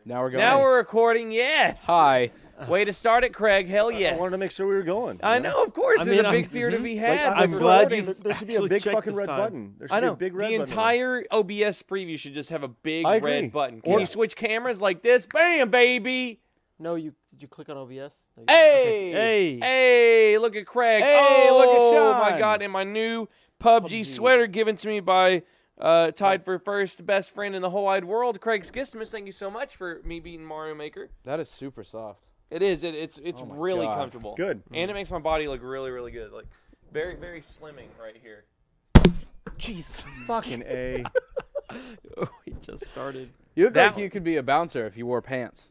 Now we're recording, yes. Hi. Way to start it, Craig. Hell yes. I wanted to make sure we were going. I know, of course. There's a big fear to be had. I'm glad recording, you there should be a big fucking red button. There should be a big red the button. entire OBS preview should just have a big I agree. red button. Can you switch cameras like this? Bam, baby. No, did you click on OBS? No, Hey! Hey! Hey, look at Craig. Hey, look at Oh, my Sean. God. And my new PUBG sweater given to me by tied for first best friend in the whole wide world, Craig Skistimus. Thank you so much for me beating Mario Maker. That is super soft. It is. It's Oh my really God. comfortable. Good. And it makes my body look really, really good. Like, very, very slimming right here. Jesus. Fucking A. We just started. You look like you could be a bouncer if you wore pants.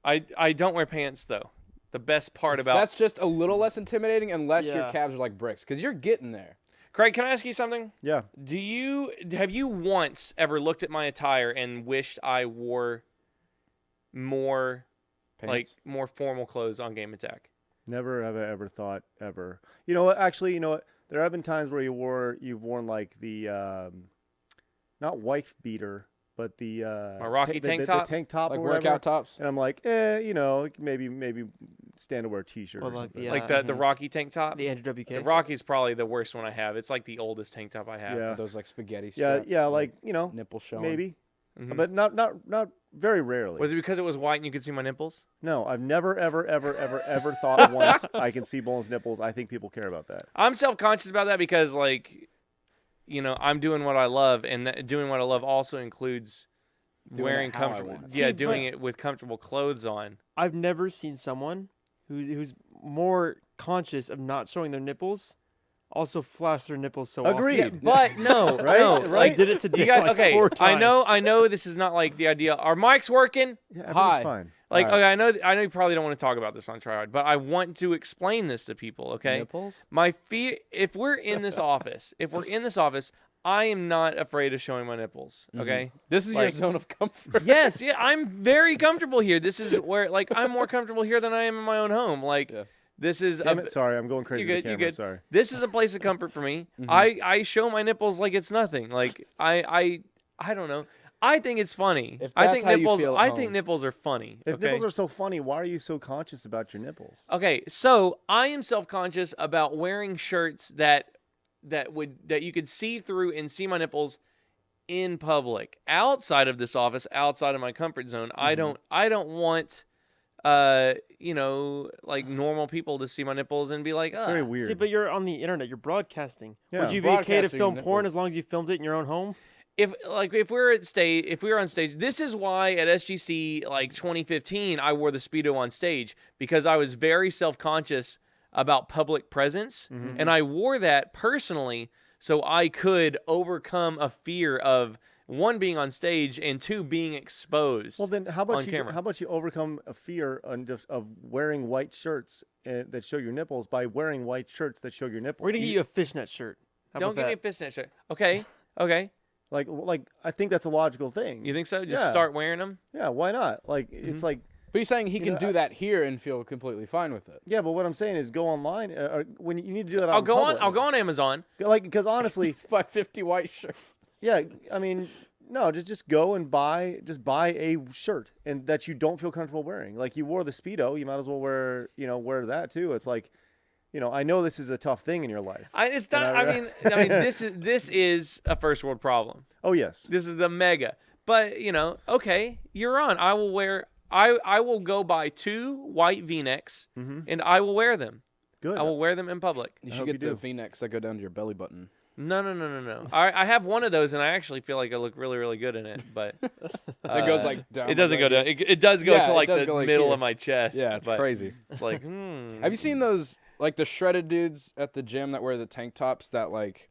I don't wear pants, though. The best part about... That's just a little less intimidating unless your Yeah. calves are like bricks, because you're getting there. Craig, can I ask you something? Yeah. Have you once ever looked at my attire and wished I wore more... Pants. Like, more formal clothes on Game Attack? Never have I ever thought ever. You know what? Actually, you know what? There have been times where you've worn like the not wife beater, but the My Rocky tank top? the tank top Like or whatever. workout tops. And I'm like, you know, maybe stand to wear a t-shirt Well, or like something. the, Like the Rocky tank top? The Andrew WK. The Rocky's probably the worst one I have. It's like the oldest tank top I have. Yeah. Those like spaghetti yeah, strap, yeah, like you know, nipple showing. maybe, Mhm. but not very rarely. Was it because it was white and you could see my nipples? No, I've never ever thought once I can see Bolin's nipples. I think people care about that. I'm self-conscious about that because, like, you know, I'm doing what I love, and doing what I love also includes Doing wearing it how I comfortable. want it. Yeah, See, doing it with comfortable clothes on. I've never seen someone who's more conscious of not showing their nipples also flash their nipples so Agreed. Yeah, often. but no, Right? no, Right? I did it today. You got, like okay, 4 times. I know this is not like the idea. Are mics working? Yeah, Hi. everything's fine. Like, All right. okay, I know you probably don't want to talk about this on Tryhard, but I want to explain this to people, okay? Nipples? My fear, if we're in this office, I am not afraid of showing my nipples, okay? This is Like- your zone of comfort. Yes, yeah, I'm very comfortable here. This is where, like, I'm more comfortable here than I am in my own home. Like, Yeah. this is Damn it, sorry, I'm going crazy you're with good, the you're camera. good. Sorry. This is a place of comfort for me. I show my nipples like it's nothing. Like, I don't know. I think it's funny. If I that's think how you nipples. feel at I think home. nipples are funny. If okay? nipples are so funny, why are you so conscious about your nipples? Okay, so I am self-conscious about wearing shirts that you could see through and see my nipples in public. Outside of this office, outside of my comfort zone, I don't want you know, like normal people to see my nipples and be like, It's very "Ugh." weird. See, but you're on the internet. You're broadcasting. Yeah. Would you be okay to Broadcasting film porn nipples. as long as you filmed it in your own home? If we're on stage, this is why at SGC like 2015 I wore the Speedo on stage, because I was very self-conscious about public presence, and I wore that personally so I could overcome a fear of, one, being on stage, and two, being exposed. Well, then how on about camera. how about you overcome a fear of wearing white shirts that show your nipples by wearing white shirts that show your nipples? We're gonna get you a fishnet shirt. How Don't about give me a that? fishnet shirt. Okay, okay. Like I think that's a logical thing. You think so? Just Yeah. start wearing them. Yeah, why not? Like it's like But he's saying he can know, do that here and feel completely fine with it. yeah, but what I'm saying is go online or when you need to do that. I'll go on Amazon. Like because honestly, Buy 50 white shirts. yeah, I mean. No, just go and buy a shirt and that you don't feel comfortable wearing. Like you wore the Speedo, you might as well wear that too. It's like, I know this is a tough thing in your life. It's not. I mean, this is a first world problem. Oh yes. This is the mega. But okay, you're on. I will wear. I will go buy 2 white V-necks and I will wear them. Good. I will wear them in public. You I should hope get you the do. V-necks that go down to your belly button. No. I have one of those and I actually feel like I look really, really good in it. But It goes like down. it doesn't go right down. It does go Yeah, to it like does the go, like, middle here. of my chest. Yeah, it's but crazy. It's like, Have you seen those, like the shredded dudes at the gym that wear the tank tops that like,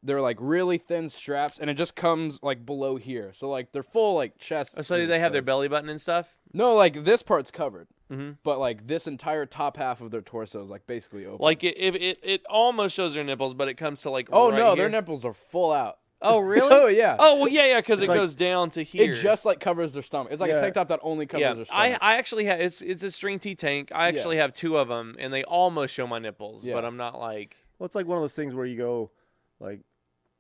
they're like really thin straps and it just comes like below here. So like they're full like chest. So and they have their stuff. belly button and stuff? No, like this part's covered. Mhm. But like this entire top half of their torso is like basically open. Like it almost shows their nipples, but it comes to like oh right no, here. their nipples are full out. Oh really? Oh yeah. Oh well, yeah, because it like- goes down to here. It just like covers their stomach. It's like Yeah. a tank top that only covers yeah. their stomach. I actually have it's a string T tank. I actually have 2 of them, and they almost show my nipples, Yeah. but I'm not like. Well, it's like one of those things where you go, like,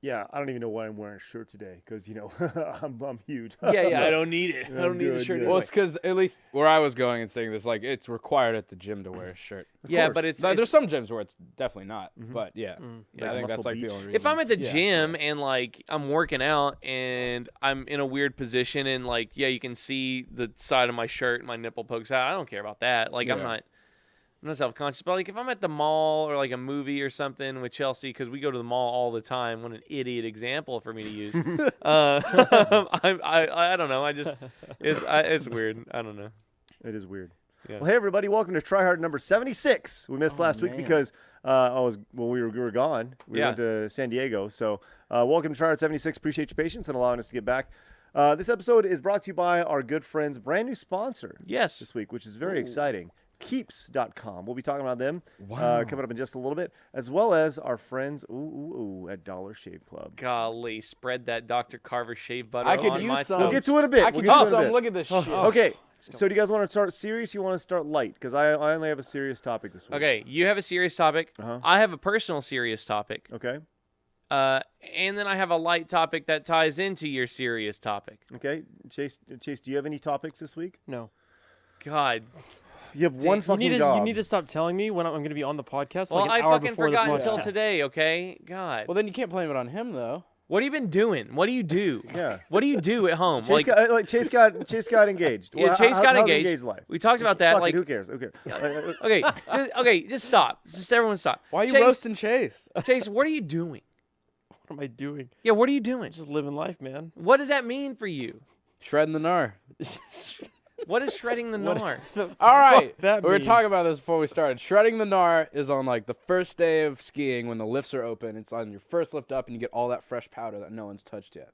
Yeah, I don't even know why I'm wearing a shirt today because, I'm huge. Yeah, I don't need it. I don't need the good, shirt. yeah. Well, anyway. it's because at least where I was going and saying this, like it's required at the gym to wear a shirt. Yeah, course. but it's There's some gyms where it's definitely not. But yeah, Yeah. I think that's Muscle like Beach. the only reason. if I'm at the Yeah. gym and like I'm working out and I'm in a weird position and like you can see the side of my shirt and my nipple pokes out, I don't care about that. Like I'm Yeah. not self-conscious, but like if I'm at the mall or like a movie or something with Chelsea, because we go to the mall all the time. What an idiot example for me to use. I don't know. It's weird. I don't know. It is weird. Yeah. Well, hey everybody, welcome to Try Hard number 76. We missed last week man. because we were gone. We Yeah. went to San Diego. So welcome to Try Hard 76. Appreciate your patience and allowing us to get back. This episode is brought to you by our good friends, brand new sponsor Yes. this week, which is very exciting. Keeps.com. We'll be talking about them coming up in just a little bit, as well as our friends at Dollar Shave Club. Golly, spread that Dr. Carver shave butter I could on use my some. We'll get to it in a bit. I We'll can get to use it in a some. bit. Look at this shit. Okay, so do you guys want to start serious? You want to start light? Because I only have a serious topic this week. Okay, you have a serious topic. Uh-huh. I have a personal serious topic. Okay. And then I have a light topic that ties into your serious topic. Okay. Chase, do you have any topics this week? No. God. You have one fucking you job. need to stop telling me when I'm going to be on the podcast. Well, like I an hour fucking before forgot the until podcast. today, okay? God. Well, then you can't blame it on him though. What have you been doing? What do you do? Yeah. What do you do at home? Chase got engaged. Yeah, Well, Chase got how's engaged. life? We talked about that. Fuck it, Like, who cares? Who cares? okay, just stop. Just everyone stop. Why are you Chase, roasting Chase? Chase, what are you doing? What am I doing? Yeah, what are you doing? Just living life, man. What does that mean for you? Shredding the gnar. What is shredding the gnar? All right, that we were means. talking about this before we started. Shredding the gnar is on like the first day of skiing when the lifts are open. It's on your first lift up, and you get all that fresh powder that no one's touched yet.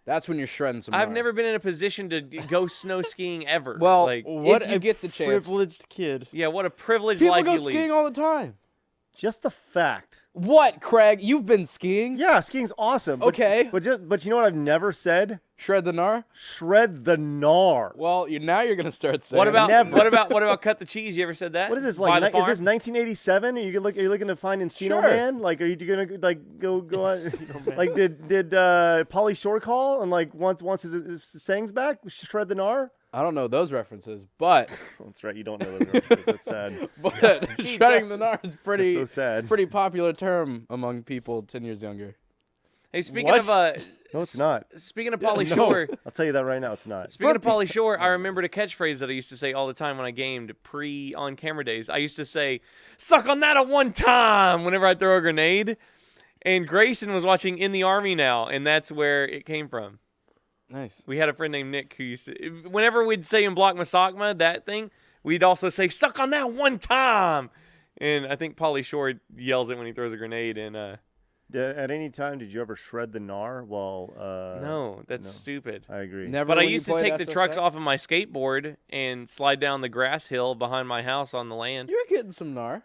That's when you're shredding some. I've gnar. never been in a position to go snow skiing ever. Well, like, What if you a get the chance. privileged kid. yeah, what a privileged People life go you lead. skiing all the time. Just the fact. What, Craig? You've been skiing? Yeah, skiing's awesome. But, Okay. But you know what I've never said? Shred the gnar? Shred the gnar. Well, now you're gonna start saying. What about Never. what about cut the cheese? You ever said that? What is this By like? the Is farm? this 1987? Are you looking to find Encino Sure. Man? Like, are you gonna like go on? Like, did Pauly Shore call and like once his sang's back, shred the gnar? I don't know those references, but That's right. You don't know those references. That's sad. shredding the gnar is pretty That's so sad. pretty popular term among people 10 years younger. Hey, speaking What? of No, it's not. speaking of Pauly Shore, I'll tell you that right now. It's not. speaking of Pauly Shore, I remembered a catchphrase that I used to say all the time when I gamed on camera days. I used to say, "Suck on that at one time" whenever I throw a grenade. And Grayson was watching In the Army now, and that's where it came from. Nice. We had a friend named Nick who used to, whenever we'd say in Block Masakma, that thing, we'd also say, "Suck on that one time." And I think Pauly Shore yells it when he throws a grenade. And At any time, did you ever shred the gnar? Well, no, that's no. stupid. I agree. Never. But I when you used to played take the trucks SSX? off of my skateboard and slide down the grass hill behind my house on the land. You're getting some gnar.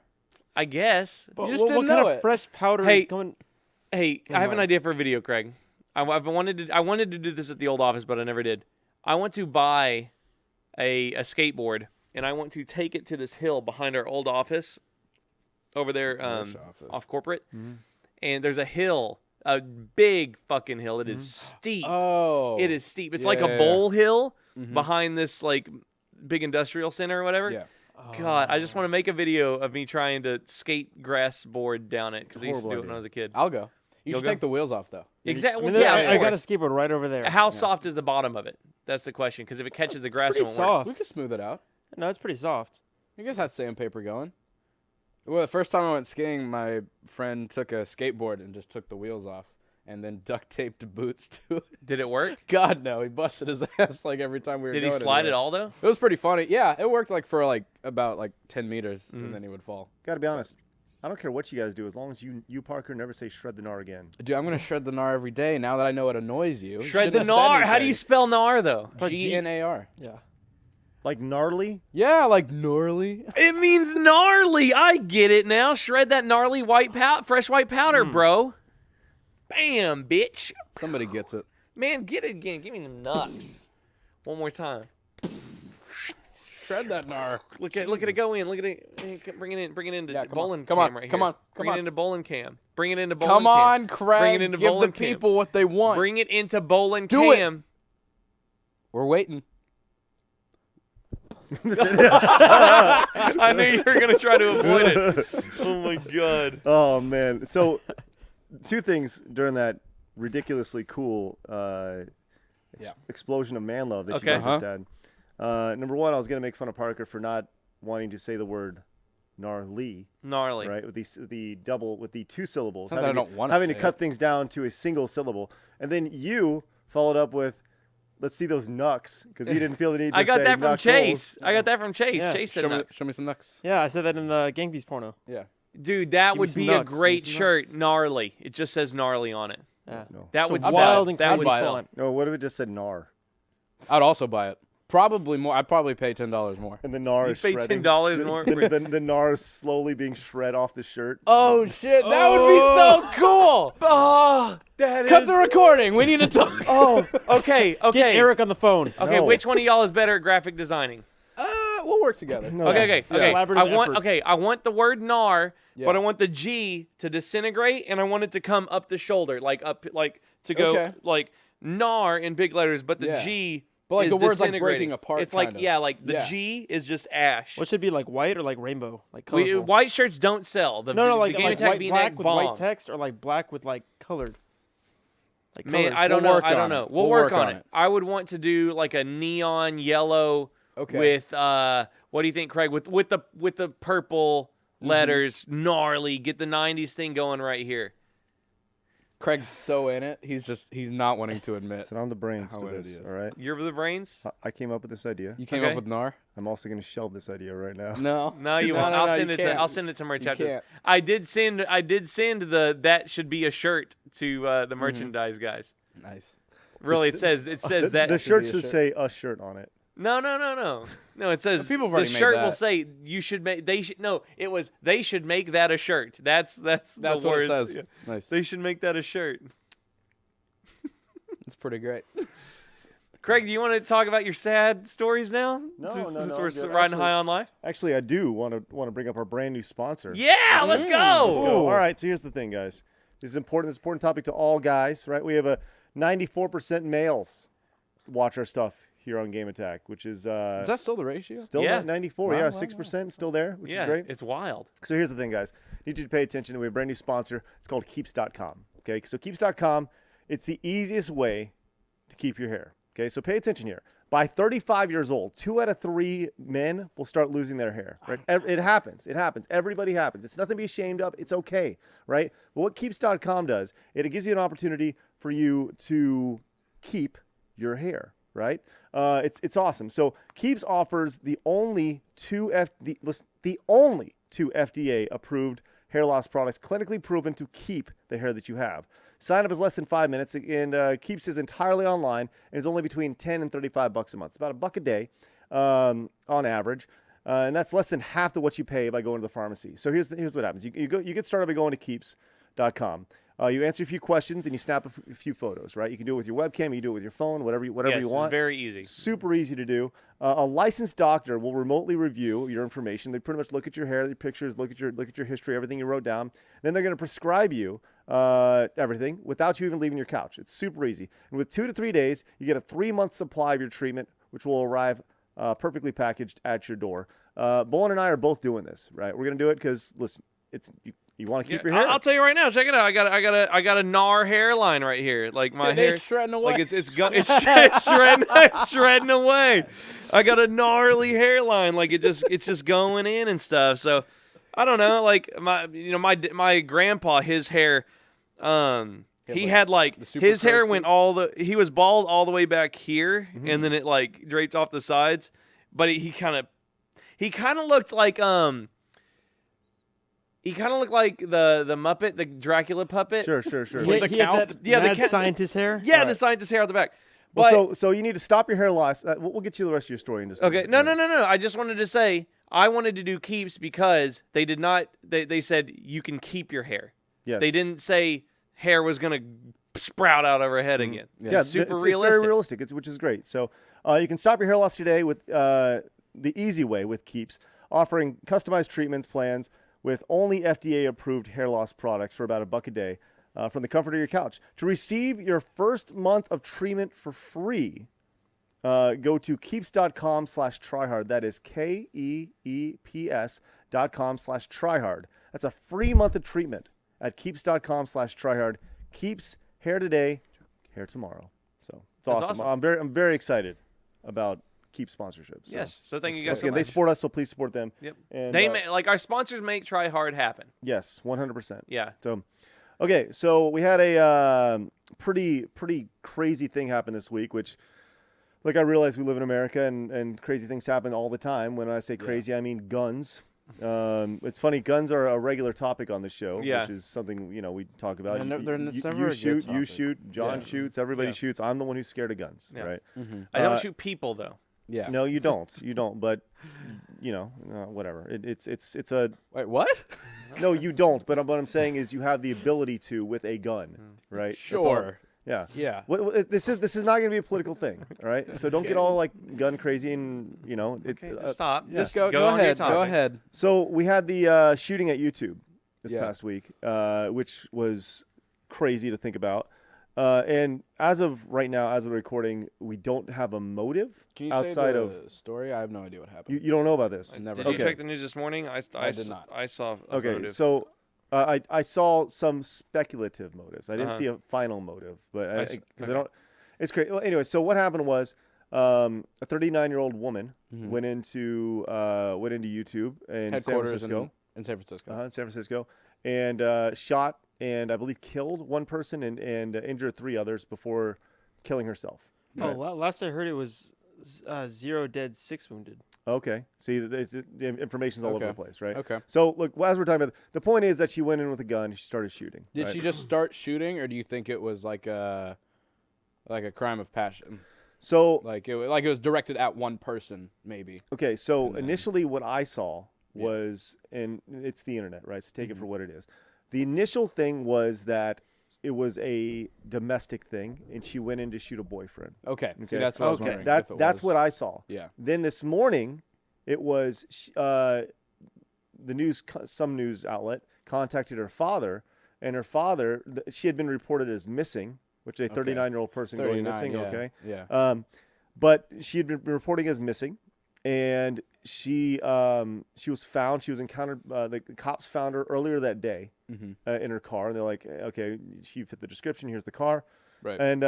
I guess. But You just what didn't kind know of it. fresh powder Hey, is coming? Hey, I have an idea for a video, Craig. I wanted to do this at the old office, but I never did. I want to buy a skateboard, and I want to take it to this hill behind our old office over there Which office? off corporate. And there's a hill, a big fucking hill. It is steep. Oh. It is steep. It's like a yeah. bowl hill behind this like big industrial center or whatever. Yeah. God, I just want to make a video of me trying to skate grass board down it because I used to do Horrible it when I was a kid. I'll go. You You'll should go? take the wheels off though. Exactly. I, Well, yeah, I of got a course. skateboard right over there. How soft is the bottom of it? That's the question. Because if it catches the grass, it Pretty won't work. soft. We could smooth it out. No, it's pretty soft. You guys had sandpaper going. Well, the first time I went skiing, my friend took a skateboard and just took the wheels off and then duct taped the boots to it. Did it work? God, no. He busted his ass like every time we were Did he going slide anywhere. it all though? It was pretty funny. Yeah, it worked like for about 10 meters and then he would fall. Gotta be honest. I don't care what you guys do, as long as you Parker never say shred the gnar again. Dude, I'm going to shred the gnar every day now that I know it annoys you. Shred the Shouldn't have said gnar. How do you anything. spell gnar though? G-N-A-R. Yeah. Like gnarly? Yeah, like gnarly. It means gnarly. I get it now. Shred that gnarly fresh white powder, bro. Bam, bitch. Somebody gets it. Man, get it again. Give me them nuts. One more time. Shred that gnar. Look at it go in. Look at it. Bring it into Yeah, come bowling on. Come on. cam right Come here. on. Bring Come it on. into bowling cam. Bring it into bowling Come cam. on, Craig. Bring it into Give the bowling cam. people what they want. Bring it into bowling Do it. cam. We're waiting. I knew you were gonna try to avoid it. Oh my god. Oh man. So, two things during that ridiculously cool explosion of man love that you Okay. guys just had. Number one, I was gonna make fun of Parker for not wanting to say the word gnarly, Gnarly. right? With the double, with the two syllables, It's not that I don't wanna having to say cut it. things down to a single syllable, and then you followed up with, "Let's see those nucks," because he didn't feel the need to I got say that from knuckles. Chase. I got that from Chase. Yeah. Chase said Show me, that. show me some nucks. Yeah, I said that in the Gang Beasts porno. Yeah. Dude, that Give me would some be nucks. a Give me great some shirt. nucks. Gnarly. It just says gnarly on it. Yeah. No. That So would wild sell. and That crazy would buy it. sell. No, what if it just said "gnar"? I'd also buy it. Probably more. I'd probably pay $10 more. And the gnar You is pay shredding. $10 more. The gnar is slowly being shred off the shirt. Oh shit! That would be so cool. Oh, that Cut is- the recording. We need to talk. Oh, okay, okay. Get Eric on the phone. Okay, No. which one of y'all is better at graphic designing? We'll work together. No. Okay. Collaborative effort. I want the word "gnar," Yeah. but I want the G to disintegrate, and I want it to come up the shoulder, like to go Okay. like "gnar" in big letters, but the Yeah. G But, like, is the word's, like, disintegrating. breaking apart, It's like kind of. the Yeah. G is just ash. What should it be, like white or like rainbow? Like colorful? White shirts don't sell. The no, the like, Game like Attack white V-neck black with bomb. white text or like black with like colored. Like Man, colors. I don't We'll know. work I don't on know. it. We'll work on it. I would want to do like a neon yellow Okay. with what do you think, Craig? With the purple letters, gnarly. Get the '90s thing going right here. Craig's so in it. He's not wanting to admit. So I'm the brains How to it this. is. All right. You're the brains. I came up with this idea. You came Okay. up with Gnar? I'm also going to shelve this idea right now. No. No, you No, won't. no, I'll no, send you it to. can't. I'll send it to merch You chapters. can't. I did send the that should be a shirt to the merchandise guys. Nice. Really, it says The that. shirt be a should shirt. say "a shirt" on it. No. No, it says People have the already made shirt will that. say you should make. They should no. It was they should make that a shirt. That's That's the what words. it says. Yeah. Nice. They should make that a shirt. It's pretty great. Craig, do you want to talk about your sad stories now? No, since no, since no, we're I'm good. riding Actually- high on life. Actually, I do want to bring up our brand new sponsor. Yeah, let's go. Let's go. All right. So here's the thing, guys. This is important. This is an important topic to all guys, right? We have a 94% males watch our stuff here on Game Attack, which is Is that still the ratio? still Yeah. 94. Wow, Yeah, wow, 6% still there, which Yeah, is great. it's wild. So here's the thing, guys. Need you to pay attention. We have a brand new sponsor. It's called Keeps.com. Okay, so Keeps.com, it's the easiest way to keep your hair. Okay, so pay attention here. By 35 years old, 2 out of 3 men will start losing their hair. Right? It happens. It happens. Everybody happens. It's nothing to be ashamed of. It's okay, right? But what Keeps.com does, it gives you an opportunity for you to keep your hair, right? It's awesome. So Keeps offers the only two FDA approved hair loss products clinically proven to keep the hair that you have. Sign up is less than 5 minutes, and Keeps is entirely online, and it's only between $10 and $35 a month. It's about $1 a day on average, and that's less than half of what you pay by going to the pharmacy. So here's what happens: you get started by going to Keeps.com. You answer a few questions and you snap a few photos, right? You can do it with your webcam, you can do it with your phone, whatever Yes, you want. It's very easy. Super easy to do. A licensed doctor will remotely review your information. They pretty much look at your hair, your pictures, look at your history, everything you wrote down. Then they're going to prescribe you everything without you even leaving your couch. It's super easy. And with 2 to 3 days, you get a 3-month supply of your treatment, which will arrive perfectly packaged at your door. Bolin and I are both doing this, right? We're going to do it because, listen, you want to keep your hair. I'll tell you right now. Check it out. I got a gnar hairline right here. Like my It hair, ain't shredding away. like it's shredding away. I got a gnarly hairline. Like it's just going in and stuff. So I don't know. Like my grandpa, his hair, he had like the super his hair curls went he was bald all the way back here, and then it like draped off the sides. But he kind of looked like He kind of looked like the Muppet, the Dracula puppet. Sure. He had that mad scientist hair. Yeah, the scientist hair out the back. But, Well, so you need to stop your hair loss. We'll get you the rest of your story in just a okay, minute. no. I just wanted to say I wanted to do Keeps because they did not. They said you can keep your hair. Yes. They didn't say hair was gonna sprout out of her head again. Yeah, Super it's realistic. very realistic, which is great. So you can stop your hair loss today with the easy way with Keeps, offering customized treatments plans with only FDA-approved hair loss products for about $1 a day from the comfort of your couch. To receive your first month of treatment for free, go to keeps.com/tryhard. That is KEEPS.com/tryhard. That's a free month of treatment at keeps.com/tryhard. Keeps, hair today, hair tomorrow. So it's That's awesome. awesome. I'm very excited about Keep sponsorships. So. Yes. So thank you guys so Again, much. they support us, so please support them. Yep. And, They like our sponsors make Try Hard happen. yes, 100%. Yeah. So, okay, so we had a pretty crazy thing happen this week, which, like, I realize we live in America and crazy things happen all the time. When I say crazy, I mean guns. It's funny, guns are a regular topic on the show, Yeah. which is something we talk about. And it's You never a good shoot, you topic. shoot, John shoots, everybody shoots. I'm the one who's scared of guns, Yeah. right? I don't shoot people though. Yeah. No, you don't. You don't. But whatever. It's a Wait, what? no, you don't. But what I'm saying is you have the ability to with a gun, right? That's all. Sure. Yeah. Yeah. This is not going to be a political thing, all right? So don't get all like gun crazy and Okay, just stop. Just go on to your ahead. topic. Go ahead. So we had the shooting at YouTube this Yeah. past week, which was crazy to think about. And as of right now, as of recording, we don't have a motive Can you outside say of. the story? I have no idea what happened. You don't know about this. I never Did did. you check the news this morning? I did not. I saw a Okay, motive. so I saw some speculative motives. I didn't Uh-huh. see a final motive, but because I okay. don't. It's crazy. Well, anyway, so what happened was a 39-year-old woman went into YouTube in San Headquarters Francisco. in San Francisco. In San Francisco, and shot and I believe killed one person and injured 3 others before killing herself. Oh, last I heard it was 0 dead, 6 wounded. Okay. See, the information's all over Okay. the place, right? Okay. So look, as we're talking about, the point is that she went in with a gun. She started shooting. Did right? she just start shooting, or do you think it was like a crime of passion? So Like it was directed at one person, maybe. okay. So And then- initially, what I saw was, and it's the internet, right? So take it for what it is. The initial thing was that it was a domestic thing, and she went in to shoot a boyfriend. Okay. See, Okay. that's what I was Okay, wondering. that's if it that's was. what I saw. Yeah. Then this morning, it was the some news outlet contacted her father, and her father, she had been reported as missing, which is a 39-year-old person going 39, missing. yeah, Okay. Yeah. But she had been reporting as missing, and she was found. She was encountered. The cops found her earlier that day in her car, and they're like, "Okay, she fit the description. Here's the car." Right. And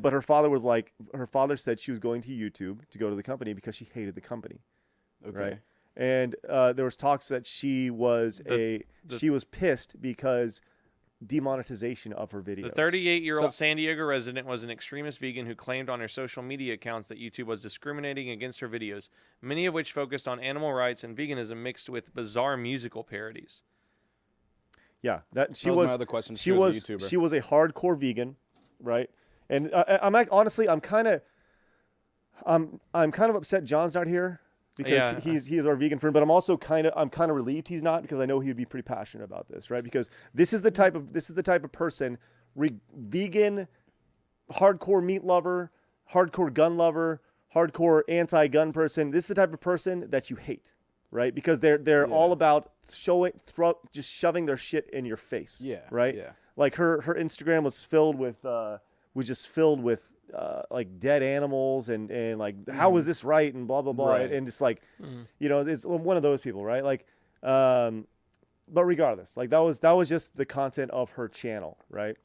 but her father was like, her father said she was going to YouTube to go to the company because she hated the company, Okay. right? And there was talks that she was she was pissed because demonetization of her videos. The 38-year-old San Diego resident was an extremist vegan who claimed on her social media accounts that YouTube was discriminating against her videos, many of which focused on animal rights and veganism mixed with bizarre musical parodies. Yeah, that she That was was. my other question. She She was was. a YouTuber. She was a hardcore vegan, right? And honestly, I'm kind of upset John's not here because Yeah. he is our vegan friend. But I'm also kind of relieved he's not, because I know he'd be pretty passionate about this, right? Because this is the type of person, vegan, hardcore meat lover, hardcore gun lover, hardcore anti-gun person. This is the type of person that you hate, right? Because they're all about just shoving their shit in your face. Yeah. Right. Yeah. Like her Instagram was filled with like dead animals and like how is this right and blah blah blah Right. and just like it's one of those people, right? Like but regardless, like that was just the content of her channel, right?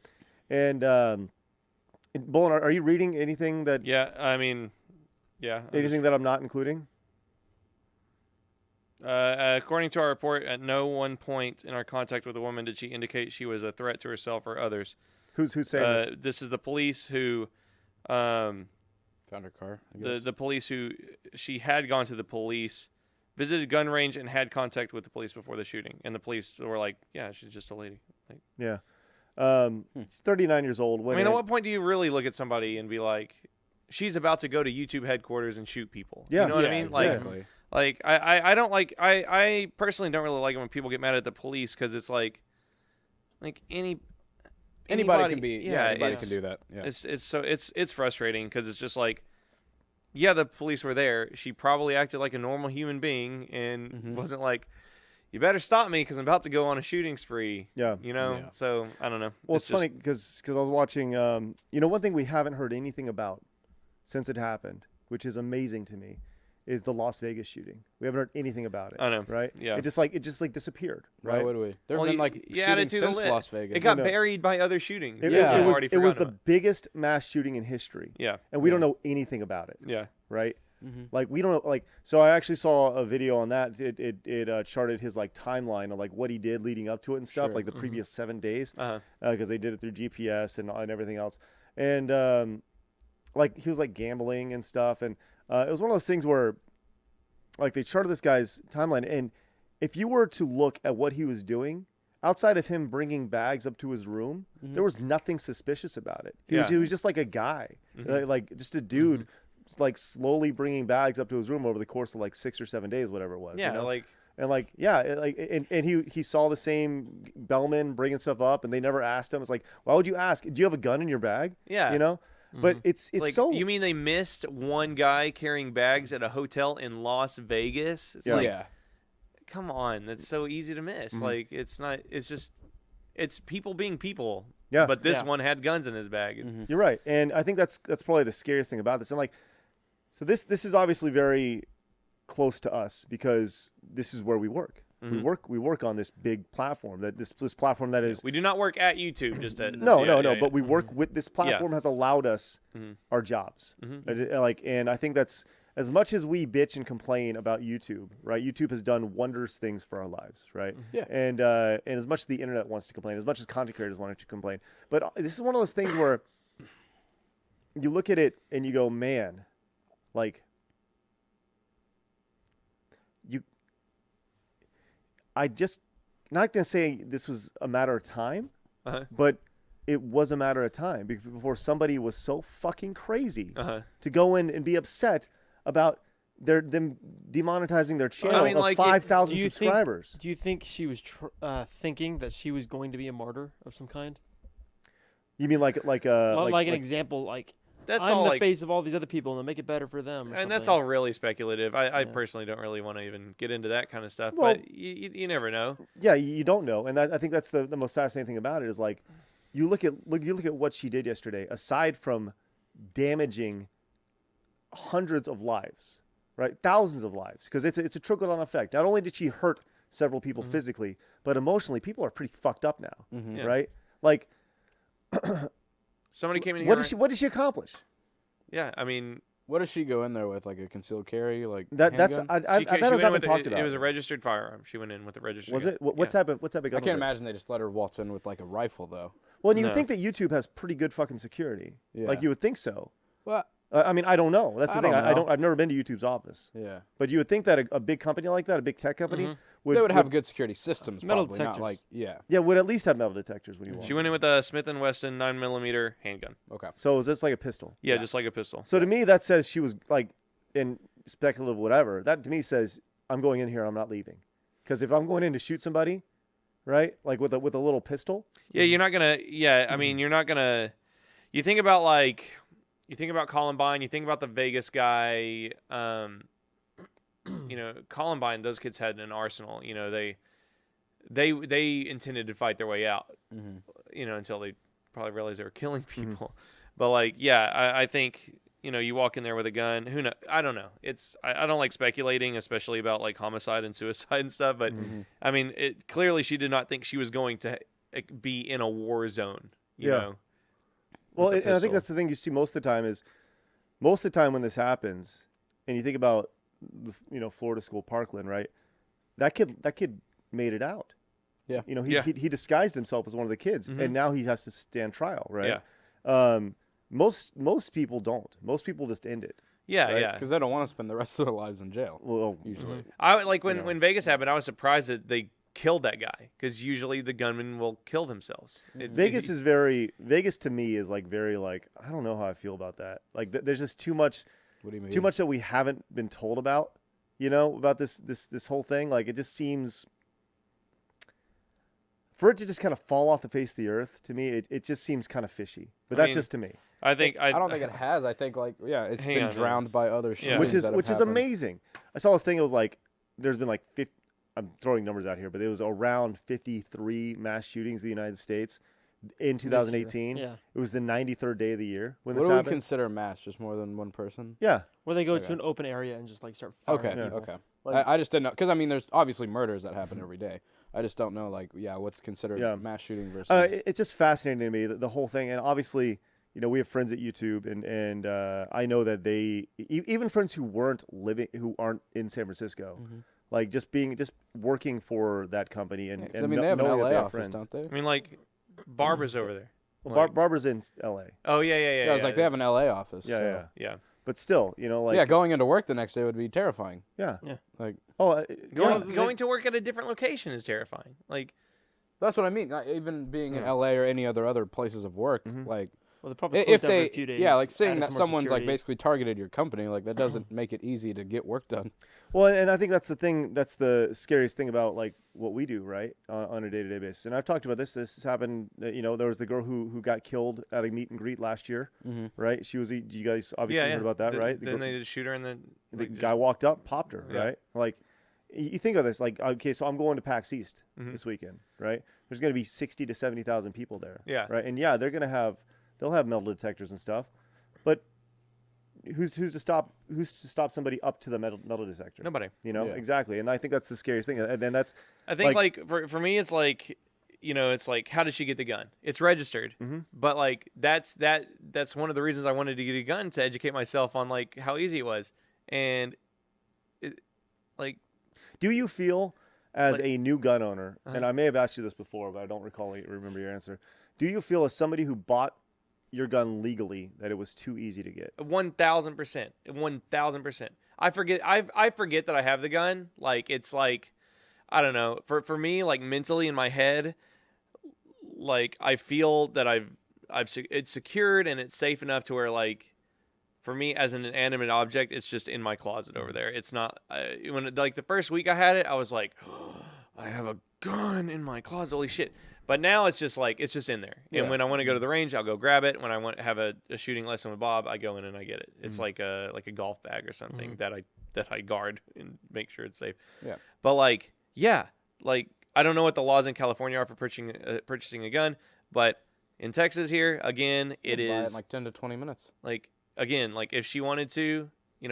And Bolin, are you reading anything that Yeah, I mean, yeah. anything that I'm not including? According to our report, at no one point in our contact with the woman did she indicate she was a threat to herself or others. Who's saying this? This is the police who, Found her car. I guess. the police who she had gone to the police, visited gun range, and had contact with the police before the shooting. And the police were like, "Yeah, she's just a lady." Like, Yeah. She's 39 years old. I mean, at what point do you really look at somebody and be like, "She's about to go to YouTube headquarters and shoot people"? Yeah. You know what I Yeah, mean? Like, exactly. Like I don't like I personally don't really like it when people get mad at the police because it's like Anybody can be. yeah, Anybody it's- can do that. Yeah. It's frustrating because it's just like yeah, the police were there. She probably acted like a normal human being and Mhm. wasn't like, you better stop me because I'm about to go on a shooting spree. Yeah. You know? Yeah. So, I don't know. Well, it's funny because I was watching. One thing we haven't heard anything about since it happened, which is amazing to me, is the Las Vegas shooting. We haven't heard anything about it. I know. Right? Yeah. It just disappeared. Why Right? would we? There've Well, been like you added shootings to the since list. Las Vegas. It got No. buried by other shootings. It, Yeah. it, We've was already it was forgotten the biggest mass shooting in history, Yeah. and we don't Yeah. know anything about it. Yeah. Right? Mhm. Like we don't know. Like so, I actually saw a video on that. It charted his like timeline of like what he did leading up to it and stuff, Sure. like the previous 7 days, Uh-huh. because they did it through GPS and everything else. And like he was like gambling and stuff, and it was one of those things where like they charted this guy's timeline, and if you were to look at what he was doing outside of him bringing bags up to his room, Mhm. there was nothing suspicious about it. He Yeah. was just like a guy, Mhm. like just a dude, like slowly bringing bags up to his room over the course of like 6 or 7 days, whatever it was. Yeah. you know? Like, And like, yeah, and he saw the same bellman bringing stuff up, and they never asked him. It's like, why would you ask? Do you have a gun in your bag? yeah. You know, but it's Like, so you mean they missed one guy carrying bags at a hotel in Las Vegas? It's Yeah. like, Yeah. come on, that's so easy to miss. Mhm. Like, it's not. It's just, it's people being people. Yeah. But this Yeah. one had guns in his bag. Mhm. You're right, and I think that's probably the scariest thing about this. And like, so this is obviously very close to us because this is where we work. Mhm. We work on this big platform this platform that is We do not work at YouTube. Just at no, yeah, yeah, but we yeah. work with this platform has allowed us Mhm. our jobs. Mhm. Like, and I think that's as much as we bitch and complain about YouTube, right? YouTube has done wondrous things for our lives, right? Yeah. And as much as the internet wants to complain, as much as content creators want to complain, but this is one of those things where you look at it and you go, man, like I just not gonna say this was a matter of time, Uh-huh. but it was a matter of time before somebody was so fucking crazy Uh-huh. to go in and be upset about them demonetizing their channel mean, of like, 5,000 do you think- subscribers. Do you think she was thinking that she was going to be a martyr of some kind? You mean like Like an example, like That's I'm all the like, face of all these other people, and they'll make it better for them. Or and that's something. all really speculative. I Yeah. personally don't really want to even get into that kind of stuff. Well- but you never know. Yeah, you don't know, and I think that's the most fascinating thing about it is like you look at what she did yesterday. Aside from damaging hundreds of lives, right, thousands of lives, because it's a trickle down effect. Not only did she hurt several people physically, but emotionally, people are pretty fucked up now, Mhm. Yeah. right? Like, Somebody came in here. what did she accomplish? Yeah, I mean, What does she go in there with? Like a concealed carry? Like That's handgun? I she that has went not in been with talked it about. was a registered firearm. She went in with a registered. Was gun. it? What Yeah. type of gun? I was can't it? imagine they just let her waltz in with like a rifle though. Well, and you would No. think that YouTube has pretty good fucking security. Yeah. Like you would think so. Well, I mean, I don't know. That's the I thing. don't I know. don't. I've never been to YouTube's office, yeah. but you would think that a big company like that, a big tech company, Mhm. would They would have good security systems. Metal Probably, not detectors. like yeah, would at least have metal detectors when you walk. She went in with a Smith & Wesson 9mm handgun. okay. So is this like a pistol? Yeah, Yeah. just like a pistol. So to me, that says she was like in speculative whatever. That to me says I'm going in here. I'm not leaving. Because if I'm going in to shoot somebody, right, like with a little pistol, Yeah, you're not gonna. Yeah, I mean, you're not gonna. You think about Columbine. You think about the Vegas guy. Columbine. Those kids had an arsenal. You know, they intended to fight their way out. Mm-hmm. You know, until they probably realized they were killing people. But like, yeah, I think you walk in there with a gun. Who knows? I don't know. I don't like speculating, especially about like homicide and suicide and stuff. But I mean, clearly she did not think she was going to be in a war zone. You Yeah. know. well, with a and I think pistol. that's the thing you see most of the time is most of the time when this happens, and you think about Florida School Parkland, right? That kid made it out. Yeah. He disguised himself as one of the kids, Mhm. and now he has to stand trial, right? Yeah. Most people don't. Most people just end it. Yeah, Right? yeah. Because they don't want to spend the rest of their lives in jail. Well, Usually. I like when know. when Vegas happened. I was surprised that they killed that guy because usually the gunmen will kill themselves. Vegas to me is like very like I don't know how I feel about that. Like there's just too much What do you mean? that we haven't been told about. About this whole thing. Like it just seems for it to just kind of fall off the face of the earth to me. It just seems kind of fishy. But I that's mean, just to me. I think I don't think it has. I think it's Hang been on, man. drowned by other Yeah. shootings which is that have happened. amazing. I saw this thing. It was like there's been like 50, I'm throwing numbers out here, but it was around 53 mass shootings in the United States in 2018. Yeah. It was the 93rd day of the year when What this do we happened. consider mass? Just more than one person? Yeah, Where they go Okay. to an open area and just like start firing Okay, at people. okay. Like- I just didn't know because I mean, there's obviously murders that happen every day. I just don't know what's considered Yeah. mass shooting versus. it's just fascinating to me the whole thing, and obviously, we have friends at YouTube, and I know that they even friends who aren't in San Francisco, like just working for that company and, Yeah, 'cause, and I mean, they have an knowing that LA they have office, friends. don't they? I mean, like, Barbara's over there. Well, Barbara's in L.A. Oh yeah. Yeah, I was like, they have an LA office. Yeah, so. Yeah. But still, like Yeah, going into work the next day would be terrifying. yeah. Like Oh, Going to work at a different location is terrifying. Like, that's what I mean. Like, even being in LA or any other places of work, like Well, they probably if closed down for they a few days. like seeing added that some more someone's like security. basically targeted your company, like that doesn't make it easy to get work done. Well, and I think that's the thing. That's the scariest thing about like what we do, right, on a day-to-day basis. And I've talked about this. This has happened. There was the girl who got killed at a meet and greet last year, right? She was. You guys obviously heard about that, right? Then they just shoot her and then The guy walked up, popped her, Yeah. right? Like, you think of this, like, okay, so I'm going to PAX East this weekend, right? There's going to be 60 to 70,000 people there, Yeah. right? And yeah, they'll have metal detectors and stuff, but who's to stop somebody up to the metal detector? Nobody. Yeah. Exactly, and I think that's the scariest thing. And then that's I think like for me, it's like, it's like, how did she get the gun? It's registered, but like that's one of the reasons I wanted to get a gun, to educate myself on like how easy it was, and like. do you feel as a new gun owner, and I may have asked you this before, but I don't remember your answer. Do you feel as somebody who bought your gun legally that it was too easy to get? 1,000%. 1,000%. I forget that I have the gun. Like, it's like, I don't know. For me, like, mentally in my head, like, I feel that it's secured and it's safe enough to where, like, for me as an inanimate object, it's just in my closet over there. It's not when like the first week I had it, I was like, oh, I have a gun in my closet. Holy shit. But now it's just like, it's just in there. And when I want to go to the range, I'll go grab it. When I want to have a shooting lesson with Bob, I go in and I get it. It's like a golf bag or something that I guard and make sure it's safe. Yeah. But like, yeah, like I don't know what the laws in California are for purchasing a gun, but in Texas here, again, it Buy it is in like 10 to 20 minutes. like, again, like if she wanted to,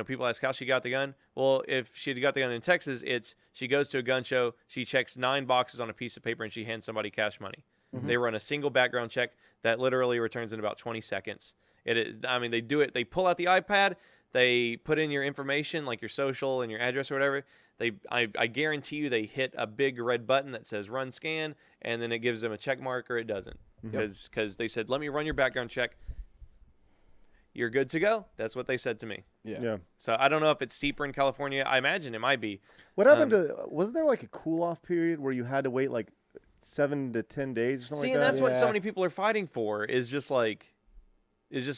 people ask how she got the gun. Well, if she had got the gun in Texas, she goes to a gun show, she checks 9 boxes on a piece of paper, and she hands somebody cash money. They run a single background check that literally returns in about 20 seconds. They do it. They pull out the iPad, they put in your information, like your social and your address or whatever. I guarantee you they hit a big red button that says run scan, and then it gives them a check mark or it doesn't. Because they said, let me run your background check. You're good to go. That's what they said to me. Yeah. So I don't know if it's steeper in California. I imagine it might be. What happened wasn't there like a cool off period where you had to wait like 7 to 10 days or something See, like and that? that's what so many people are fighting for, is just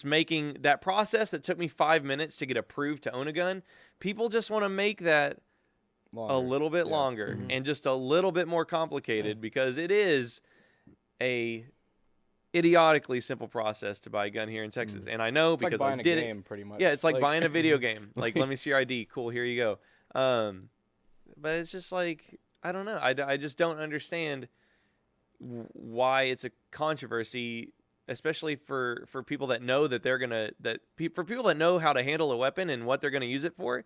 making that process that took me 5 minutes to get approved to own a gun. People just want to make that a little bit longer and just a little bit more complicated because it is a idiotically simple process to buy a gun here in Texas. And I know It's like because buying I did a game, it. pretty much. Yeah, it's like buying a video game. Like, let me see your ID. Cool, here you go. But it's just like, I don't know. I just don't understand why it's a controversy, especially for people that know that they're gonna for people that know how to handle a weapon and what they're gonna use it for.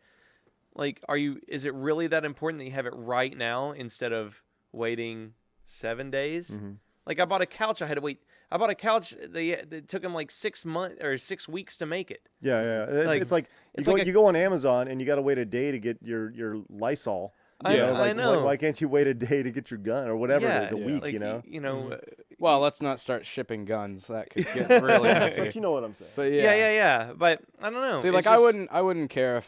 Like, is it really that important that you have it right now instead of waiting 7 days? Like, I bought a couch. I had to wait. I bought a couch. It took them like 6 months or 6 weeks to make it. Yeah. It's like you go on Amazon and you got to wait a day to get your Lysol. I know. Why can't you wait a day to get your gun or whatever it is, a week? Like, Well, let's not start shipping guns. That could get really messy. But you know what I'm saying. But yeah. But I don't know. See, like I wouldn't care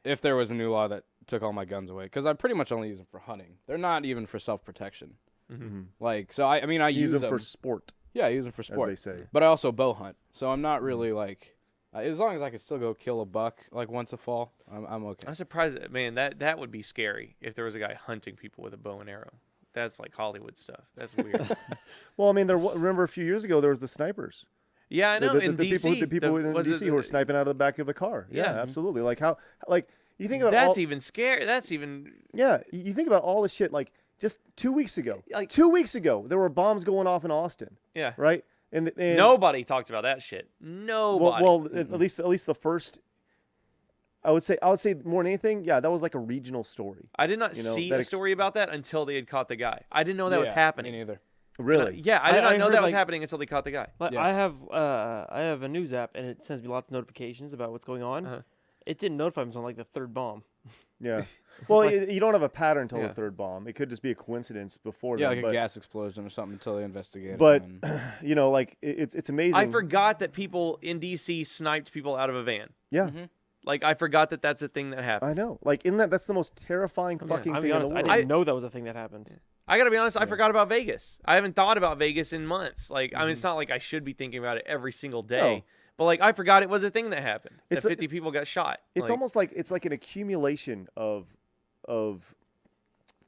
if there was a new law that took all my guns away, because I pretty much only use them for hunting. They're not even for self-protection. Like, so I mean I use them for sport. Yeah, I use them for sport. As they say. But I also bow hunt, so I'm not really like, as long as I can still go kill a buck like once a fall, I'm okay. I'm surprised, man. That would be scary if there was a guy hunting people with a bow and arrow. That's like Hollywood stuff. That's weird. Well, I mean, remember a few years ago there was the snipers. Yeah, I know. The in DC, the people in was DC it- who were sniping out of the back of the car. Yeah, Yeah. absolutely. Like how, like you think about That's all, even scary. That's even yeah, you think about all this shit. Like just 2 weeks ago, Like- 2 weeks ago, there were bombs going off in Austin, yeah. right? And Nobody talked about that shit. Nobody. well, at least the first. I would say more than anything, yeah, that was like a regional story. I did not you know, see that a story about that until they had caught the guy. I didn't know that was happening. Me neither. Really? Yeah, I did not I know heard, that was like- happening until they caught the guy. Like, Yeah. I have a news app and it sends me lots of notifications about what's going on. Uh-huh. It didn't notify me until like the third bomb. Yeah. Well, you don't have a pattern until Yeah. the third bomb. It could just be a coincidence before. Yeah, then, like but, a gas explosion or something until they investigate it. But and then- you know, like it's amazing. I forgot that people in DC sniped people out of a van. Yeah, Like I forgot that that's a thing that happened. I know. Like in that's the most terrifying fucking I'll thing be honest, in I the world. didn't know that was a thing that happened. I gotta be honest, I forgot about Vegas. I haven't thought about Vegas in months. Like I mean, it's not like I should be thinking about it every single day. No. But like I forgot it was a thing that happened. It's That a- 50 people got shot. It's Like, almost like it's like an accumulation of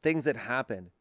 things that happen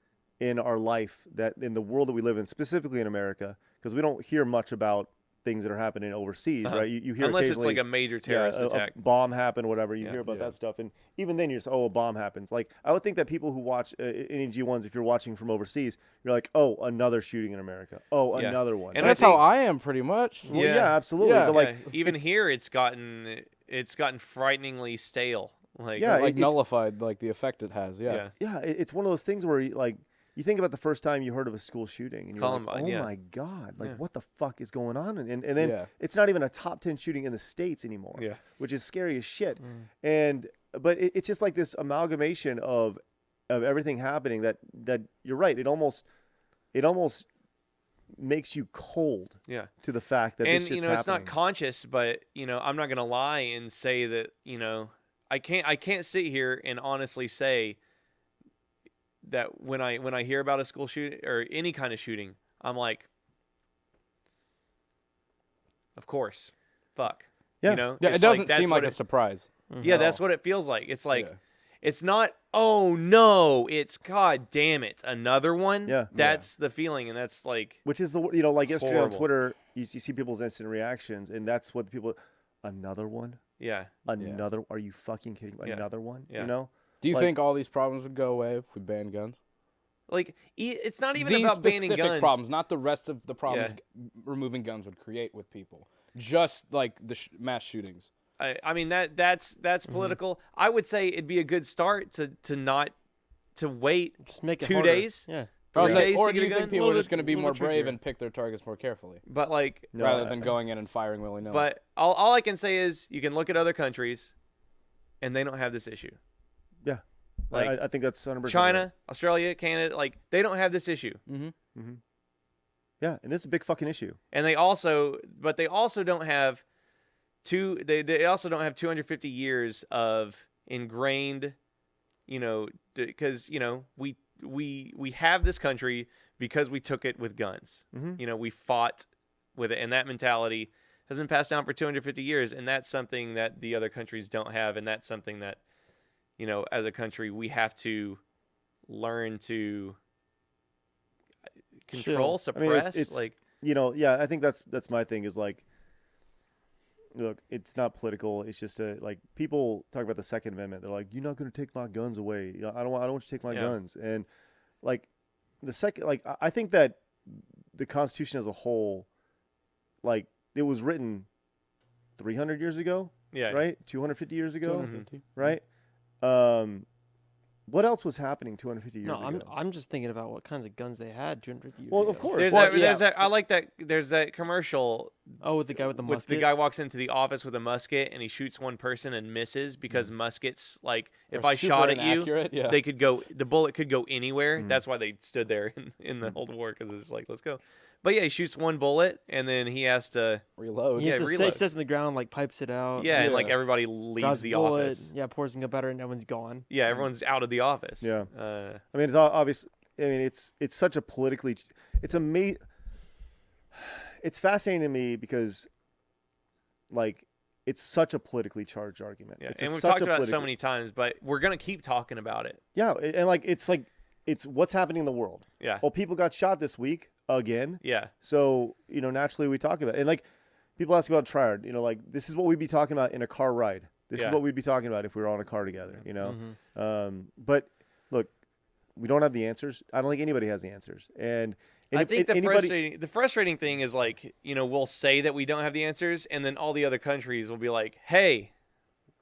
in our life, that in the world that we live in, specifically in America, because we don't hear much about things that are happening overseas, Uh-huh. right? You hear unless it's like occasionally, a major terrorist a attack. bomb happened, whatever. You Yeah. hear about Yeah. that stuff, and even then you're just, oh, a bomb happens. Like I would think that people who watch any G1s, if you're watching from overseas, you're like, oh, another shooting in America. Oh, Yeah. another one. And that's I think- how I am pretty much. well, Yeah. yeah, absolutely. Yeah. But like, Yeah, even it's- here it's gotten frighteningly stale. Like Yeah, Like it's- nullified, like the effect it has. Yeah. yeah. yeah, it's one of those things where you think about the first time you heard of a school shooting, and you're Columbine, like, oh yeah. my god, like Yeah. what the fuck is going on? And then Yeah. it's not even a top 10 shooting in the States anymore, Yeah. which is scary as shit. But it's just like this amalgamation of everything happening that you're right. It almost makes you cold Yeah. to the fact that And this shit's you know, it's not happening. conscious, but you know, I'm not gonna lie and say that, I can't sit here and honestly say that when I hear about a school shooting or any kind of shooting, I'm like, of course, fuck. Yeah. You know? Yeah, it It's like, doesn't that's seem what like a surprise. Yeah, at that's all. what it feels like. It's like Yeah. it's not, oh no, it's god damn it, another one. Yeah. That's the feeling, and that's like Which is like yesterday on horrible. Twitter, you see people's instant reactions, and that's what people. Another one. yeah. Another? Are you fucking kidding me? Yeah. Another one? Yeah. You know? Do you Like- think all these problems would go away if we banned guns? Like it's not even These about banning specific guns. problems, not the rest of the problems removing guns would create with people. Just like the mass shootings. I mean that's political. I would say it'd be a good start to not to wait Just make it 2 harder. days. Yeah. I was 3 like, days or to do get you a think gun. people are Little just going to be bit- more little brave trickier. and pick their targets more carefully But like, No, rather than going in and firing willy nilly? but all I can say is you can look at other countries, and they don't have this issue. Yeah. Like I think that's 100%. China, Australia, Canada, like they don't have this issue, Mm-hmm. Yeah, and this is a big fucking issue. and they also don't have they also don't have 250 years of ingrained, because we have this country because we took it with guns. Mhm. We fought with it, and that mentality has been passed down for 250 years, and that's something that the other countries don't have, and that's something that, as a country, we have to learn to control, Chill. I mean, suppress. it's like, yeah, I think that's my thing is like, look, it's not political. It's just like people talk about the Second Amendment. They're like, you're not going to take my guns away. I don't want you to take my Yeah. guns. And like the second, like I think that the Constitution as a whole, like it was written 300 years ago, yeah, right? 250 years ago, 250. right? What else was happening 250 years No, ago? I'm just thinking about what kinds of guns they had 250 years Well, ago. of course. There's Well, that. yeah. There's that. I like that. There's that commercial Oh, with the guy with the with musket. the guy walks into the office with a musket and he shoots one person and misses because muskets, like if Are I super shot at you, inaccurate, yeah. they could go. The bullet could go anywhere. That's why they stood there in the Cold War, because it was like, let's go. But yeah, he shoots one bullet and then he has to. Reload. He has Yeah, to reload. sits in the ground, like pipes it out. Yeah, and like Yeah. everybody leaves Dodges the bullet, office. Yeah, pours in gunpowder and everyone's gone. Yeah, everyone's out of the office. Yeah. Uh, I mean, it's obvious. I mean, it's such a politically. It's It's fascinating to me because, like, it's such a politically charged argument. yeah, It's and we've such talked a about it so political- many times, but we're gonna keep talking about it. Yeah, and like it's what's happening in the world. Yeah. Well, people got shot this week again, Yeah. so naturally we talk about it. And like, people ask about Triad. You know, like this is what we'd be talking about in a car ride. This is Yeah. what we'd be talking about if we were on a car together. You know, Mm-hmm. but look, we don't have the answers. I don't think anybody has the answers. And I if think the anybody, frustrating thing is like, you know, we'll say that we don't have the answers, and then all the other countries will be like, "Hey,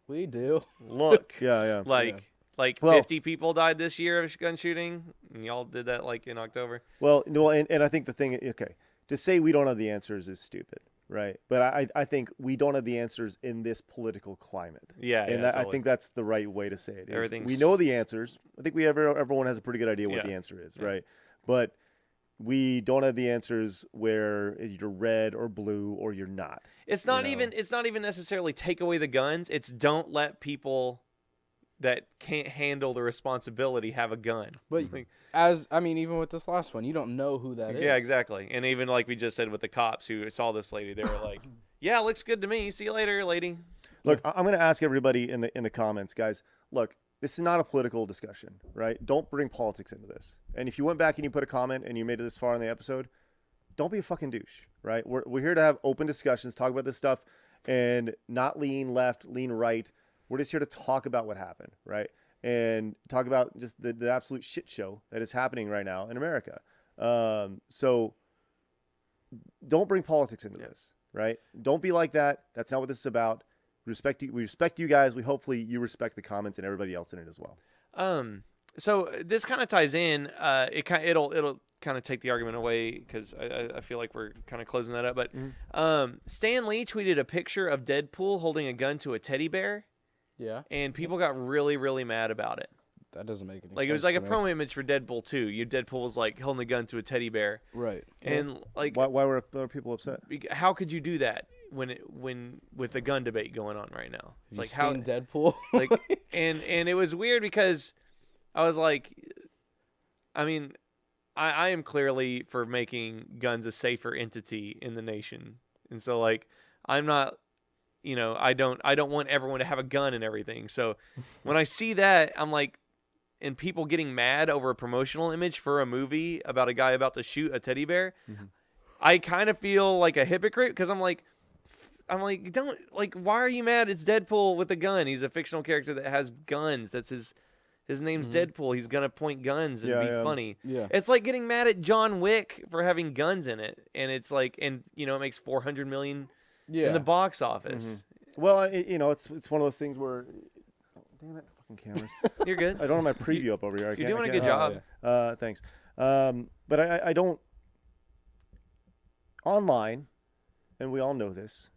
We do. look, yeah. like Well- 50 people died this year of gun shooting, and y'all did that like in October." Well, no, and I think the thing, okay, to say we don't have the answers is stupid, right? But I think we don't have the answers in this political climate. Yeah, And yeah, I totally. think that's the right way to say it. Is Everything's- we know the answers. I think everyone has a pretty good idea what Yeah. the answer is, Yeah. right? But we don't have the answers where you're red or blue or you're not. It's not know. even necessarily take away the guns. It's don't let people that can't handle the responsibility have a gun. But Like, even with this last one, you don't know who that is. yeah, exactly. And even like we just said with the cops who saw this lady, they were like, "Yeah, looks good to me. See you later, lady." Look, I'm going to ask everybody in the comments, guys. Look, this is not a political discussion, right? Don't bring politics into this. And if you went back and you put a comment and you made it this far in the episode, don't be a fucking douche, right? We're here to have open discussions, talk about this stuff, and not lean left, lean right. We're just here to talk about what happened, right? And talk about just the absolute shit show that is happening right now in America. So don't bring politics into this, right? Don't be like that. That's not what this is about. We respect you guys. Hopefully you respect the comments and everybody else in it as well. So this kind of ties in. It'll kind of take the argument away because I feel like we're kind of closing that up. But Stan Lee tweeted a picture of Deadpool holding a gun to a teddy bear, Yeah. and people got really, really mad about it. That doesn't make any sense. Like it was like a to me. promo image for Deadpool 2. Deadpool was like holding a gun to a teddy bear, Right. and like Why were people upset? how could you do that when with the gun debate going on right now? It's You like how seen Deadpool? like and it was weird because I was like, I mean, I am clearly for making guns a safer entity in the nation, and so like I'm not, I don't want everyone to have a gun and everything. So when I see that, I'm like, and people getting mad over a promotional image for a movie about a guy about to shoot a teddy bear, I kind of feel like a hypocrite because I'm like, don't like, why are you mad? It's Deadpool with a gun. He's a fictional character that has guns. That's his name's Deadpool. He's gonna point guns and be funny. Yeah. It's like getting mad at John Wick for having guns in it, and it's like, and it makes $400 million Yeah. in the box office. Well, it's one of those things where, oh, damn it, fucking cameras. You're good. I don't have my preview up over here. You're doing a good job. Thanks. But I don't. Online, and we all know this.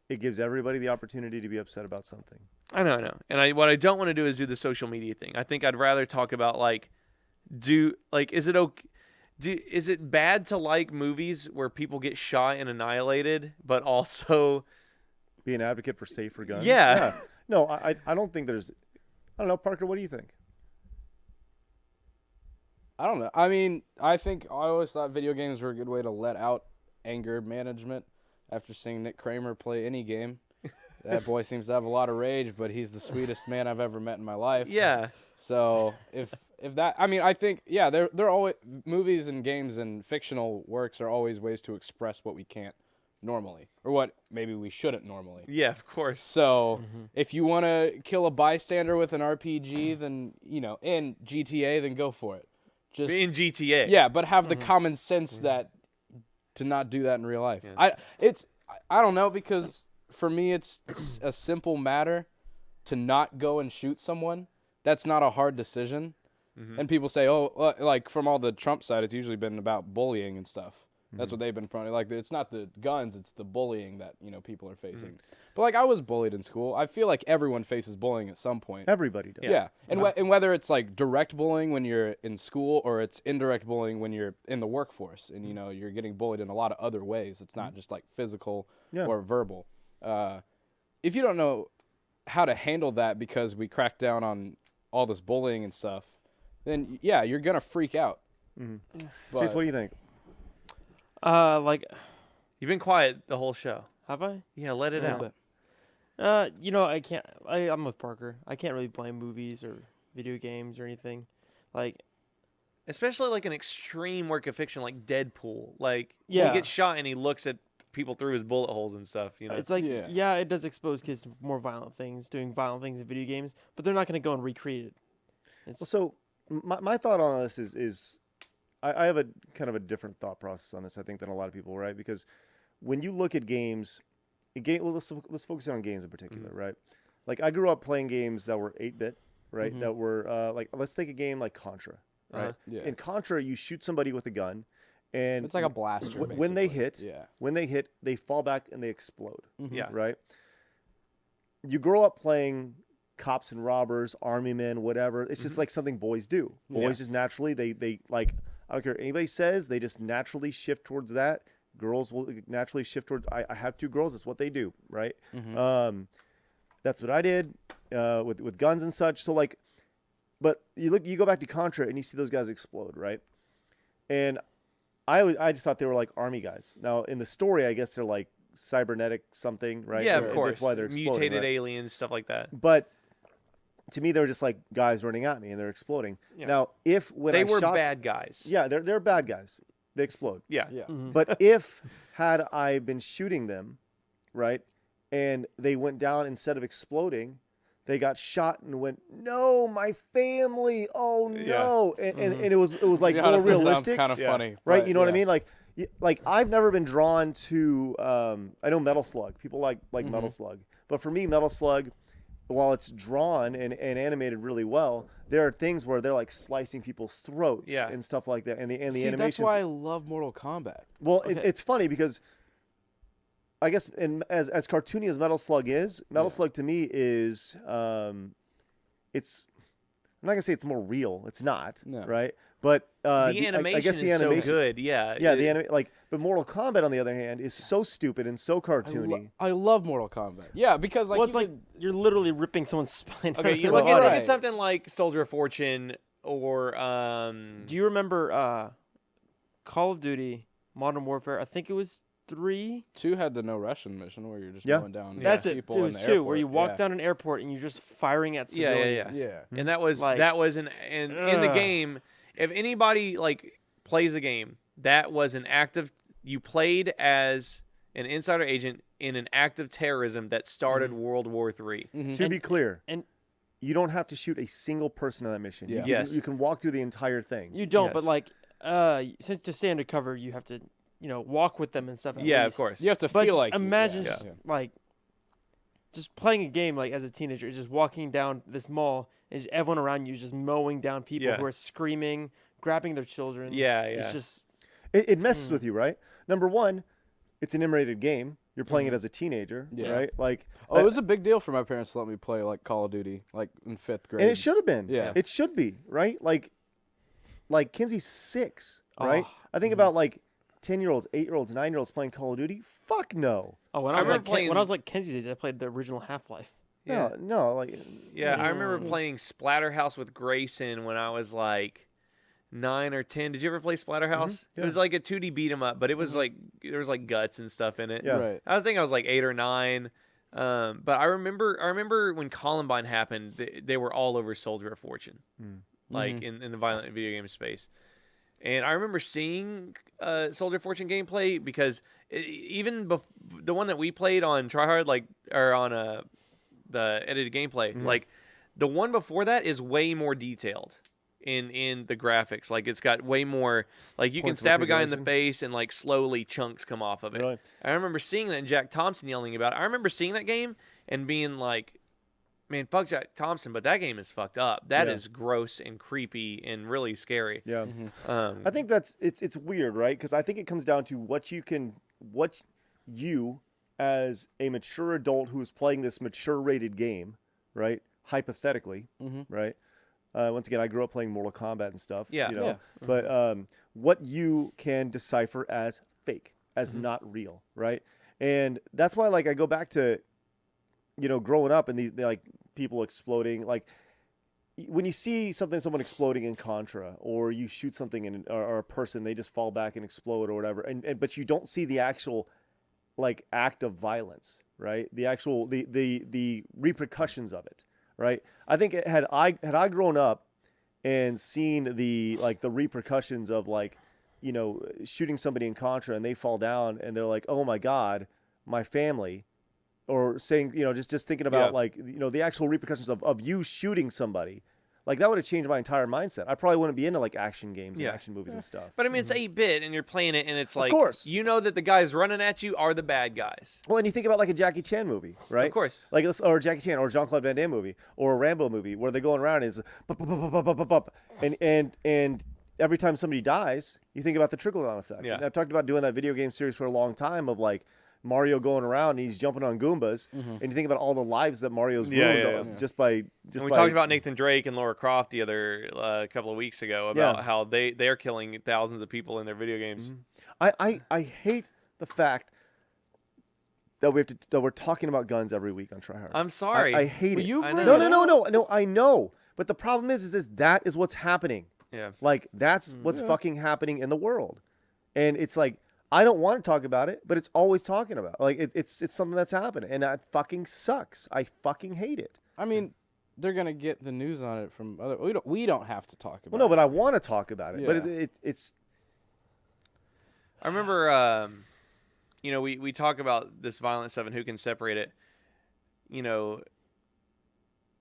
It gives everybody the opportunity to be upset about something. I know. And what I don't want to do is do the social media thing. I think I'd rather talk about is it bad to like movies where people get shot and annihilated, but also Be an advocate for safer guns. Yeah. No, I don't think there's. I don't know, Parker. What do you think? I don't know. I mean, I always thought video games were a good way to let out anger management. After seeing Nick Kramer play any game, that boy seems to have a lot of rage, but he's the sweetest man I've ever met in my life. yeah. So if that, I mean, I think they're always movies and games and fictional works are always ways to express what we can't normally, or what maybe we shouldn't normally. Yeah, of course. So if you want to kill a bystander with an RPG, then in GTA, then go for it. Just In GTA. yeah, but have the common sense that to not do that in real life. Yeah. I don't know, because for me it's a simple matter to not go and shoot someone. That's not a hard decision. And people say, oh, like from all the Trump side, it's usually been about bullying and stuff. That's what they've been promoting. Like, it's not the guns, it's the bullying that people are facing. But like, I was bullied in school. I feel like everyone faces bullying at some point. Everybody does. Yeah, and and whether it's like direct bullying when you're in school or it's indirect bullying when you're in the workforce, and you're getting bullied in a lot of other ways. It's not just like physical or verbal. If you don't know how to handle that because we crack down on all this bullying and stuff, then yeah, you're gonna freak out. Chase, what do you think? You've been quiet the whole show. Have I? Yeah, let it out. I can't. I'm with Parker. I can't really blame movies or video games or anything. Like, Especially like an extreme work of fiction like Deadpool. Like, Yeah. he gets shot and he looks at people through his bullet holes and stuff. You know, It's like, Yeah. yeah, it does expose kids to more violent things, doing violent things in video games, but they're not going to go and recreate it. It's, Well, so my thought on this is I have a kind of a different thought process on this, I think, than a lot of people, right? Because when you look at games, well, let's focus on games in particular, right? Like I grew up playing games that were 8-bit, right? That were like, let's take a game like Contra, right? Yeah. In Contra, you shoot somebody with a gun, and It's like a blaster. when they basically. hit, when they hit, they fall back and they explode, yeah, right? You grow up playing cops and robbers, army men, whatever. It's just like something boys do. Boys just naturally, they like, I don't care what anybody says, they just naturally shift towards that. Girls will naturally shift towards, I have 2 girls, that's what they do, right? That's what I did with guns and such. So like, but you go back to Contra and you see those guys explode, right? And I just thought they were like army guys. Now in the story, I guess they're like cybernetic something, right? yeah, Or of course. That's why they're exploding, mutated right? aliens, stuff like that. But to me, they're just like guys running at me and they're exploding. Yeah. Now, when They I were shot, bad guys. yeah, they're bad guys. They explode. Yeah, Yeah. But if had I been shooting them, right, and they went down instead of exploding, they got shot and went, no, my family, oh no, and it was like more Honestly, realistic, sounds kind of funny, right? but You know what I yeah. mean? Like I've never been drawn to. I know Metal Slug. People like Metal Slug, but for me, Metal Slug, while it's drawn and animated really well, there are things where they're like slicing people's throats and stuff like that, and the See, animations. that's why I love Mortal Kombat. Well, it's funny because I guess as cartoony as Metal Slug is, Metal Slug to me is it's, I'm not gonna say it's more real. It's not, right? But the animation I guess the is animation, so good. Yeah, yeah, but Mortal Kombat on the other hand is so stupid and so cartoony. I love Mortal Kombat. Yeah, because like well, it's like you're literally ripping someone's spine. Okay, you Well, look right. at something like Soldier of Fortune or Do you remember Call of Duty Modern Warfare? I think it was 3. 2 had the no Russian mission where you're just Yeah. going down. That's it. people It in was the 2, where you airport. walk Yeah. down an airport and you're just firing at yeah, civilians. Yeah. and that was Like- in the game. If anybody like plays a game, that was an act of, you played as an insider agent in an act of terrorism that started World War III. To be clear, and- you don't have to shoot a single person on that mission. Yeah. You can, you can walk through the entire thing. You don't, but Yes. like, since to stay undercover, you have to, walk with them and stuff. at Yeah, of least. course. You have to But feel just like imagine yeah. just, like just playing a game like as a teenager, just walking down this mall, and just everyone around you is just mowing down people Yeah. who are screaming, grabbing their children. Yeah, It's yeah. just It messes with you, right? Number one, it's an M-rated game. You're playing Mm-hmm. it as a teenager, Yeah. right? Like, Oh, it was a big deal for my parents to let me play like Call of Duty, like in 5th grade. and it should have been. Yeah. It should be, right? Like Kinsey's 6, right? Oh, I think about like 10-year-olds, 8-year-olds, 9-year-olds playing Call of Duty. Fuck no. when I I was remember like when I was playing- like Kenzie's age, I played the original Half-Life. Yeah. No, like Yeah, I remember playing Splatterhouse with Grayson when I was like 9 or 10. Did you ever play Splatterhouse? Yeah. It was like a 2D beat 'em up, but it was like there was like guts and stuff in it. Yeah. Right. I think I was like 8 or 9. But I remember when Columbine happened, they were all over Soldier of Fortune, like in the violent video game space. And I remember seeing Soldier of Fortune gameplay because even the one that we played on Tryhard, like, or on the edited gameplay, like the one before that is way more detailed in the graphics. Like it's got way more, like you can Points of stab a guy in the articulation. face and like slowly chunks come off of it. Really? I remember seeing that and Jack Thompson yelling about it. I remember seeing that game and being like, man, fuck Jack Thompson, but that game is fucked up. That is gross and creepy and really scary. yeah. Um, I think it's weird, right? Because I think it comes down to what you as a mature adult who is playing this mature rated game, right? Hypothetically, right? Once again, I grew up playing Mortal Kombat and stuff. Yeah. You know? Yeah. But what you can decipher as fake, as not real, right? And that's why, like, I go back to, growing up and these like people exploding, like when you see someone exploding in Contra, or you shoot something in, or a person, they just fall back and explode or whatever, but you don't see the actual like act of violence, right? The actual the repercussions of it, right? I think had I grown up and seen the repercussions of like shooting somebody in Contra and they fall down and they're like, oh my God, my family, or saying, just thinking about the actual repercussions of you shooting somebody. Like, that would have changed my entire mindset. I probably wouldn't be into, like, action games and action movies and stuff. But, I mean, it's 8-bit, and you're playing it, and it's like, of course. you know that the guys running at you are the bad guys. Well, and you think about, like, a Jackie Chan movie, right? Of course. Like, or Jackie Chan, or Jean-Claude Van Damme movie, or a Rambo movie, where they're going around and it's and every time somebody dies, you think about the trickle-down effect. Yeah. And I've talked about doing that video game series for a long time of, like, Mario going around and he's jumping on Goombas, and you think about all the lives that Mario's ruined just by. And we talked about Nathan Drake and Lara Croft the other couple of weeks ago about how they're killing thousands of people in their video games. I hate the fact that we're talking about guns every week on Try Hard. I'm sorry. I hate it. I know. No. I know, but the problem is that is what's happening. Yeah. Like, that's what's fucking happening in the world, and it's like. I don't want to talk about it, but it's always talking about. Like, it's something that's happening, and that fucking sucks. I fucking hate it. I mean, they're gonna get the news on it from other. We don't have to talk about. Well, no, it. but I want to talk about it. Yeah. But it's. I remember, we talk about this violent stuff and who can separate it. Video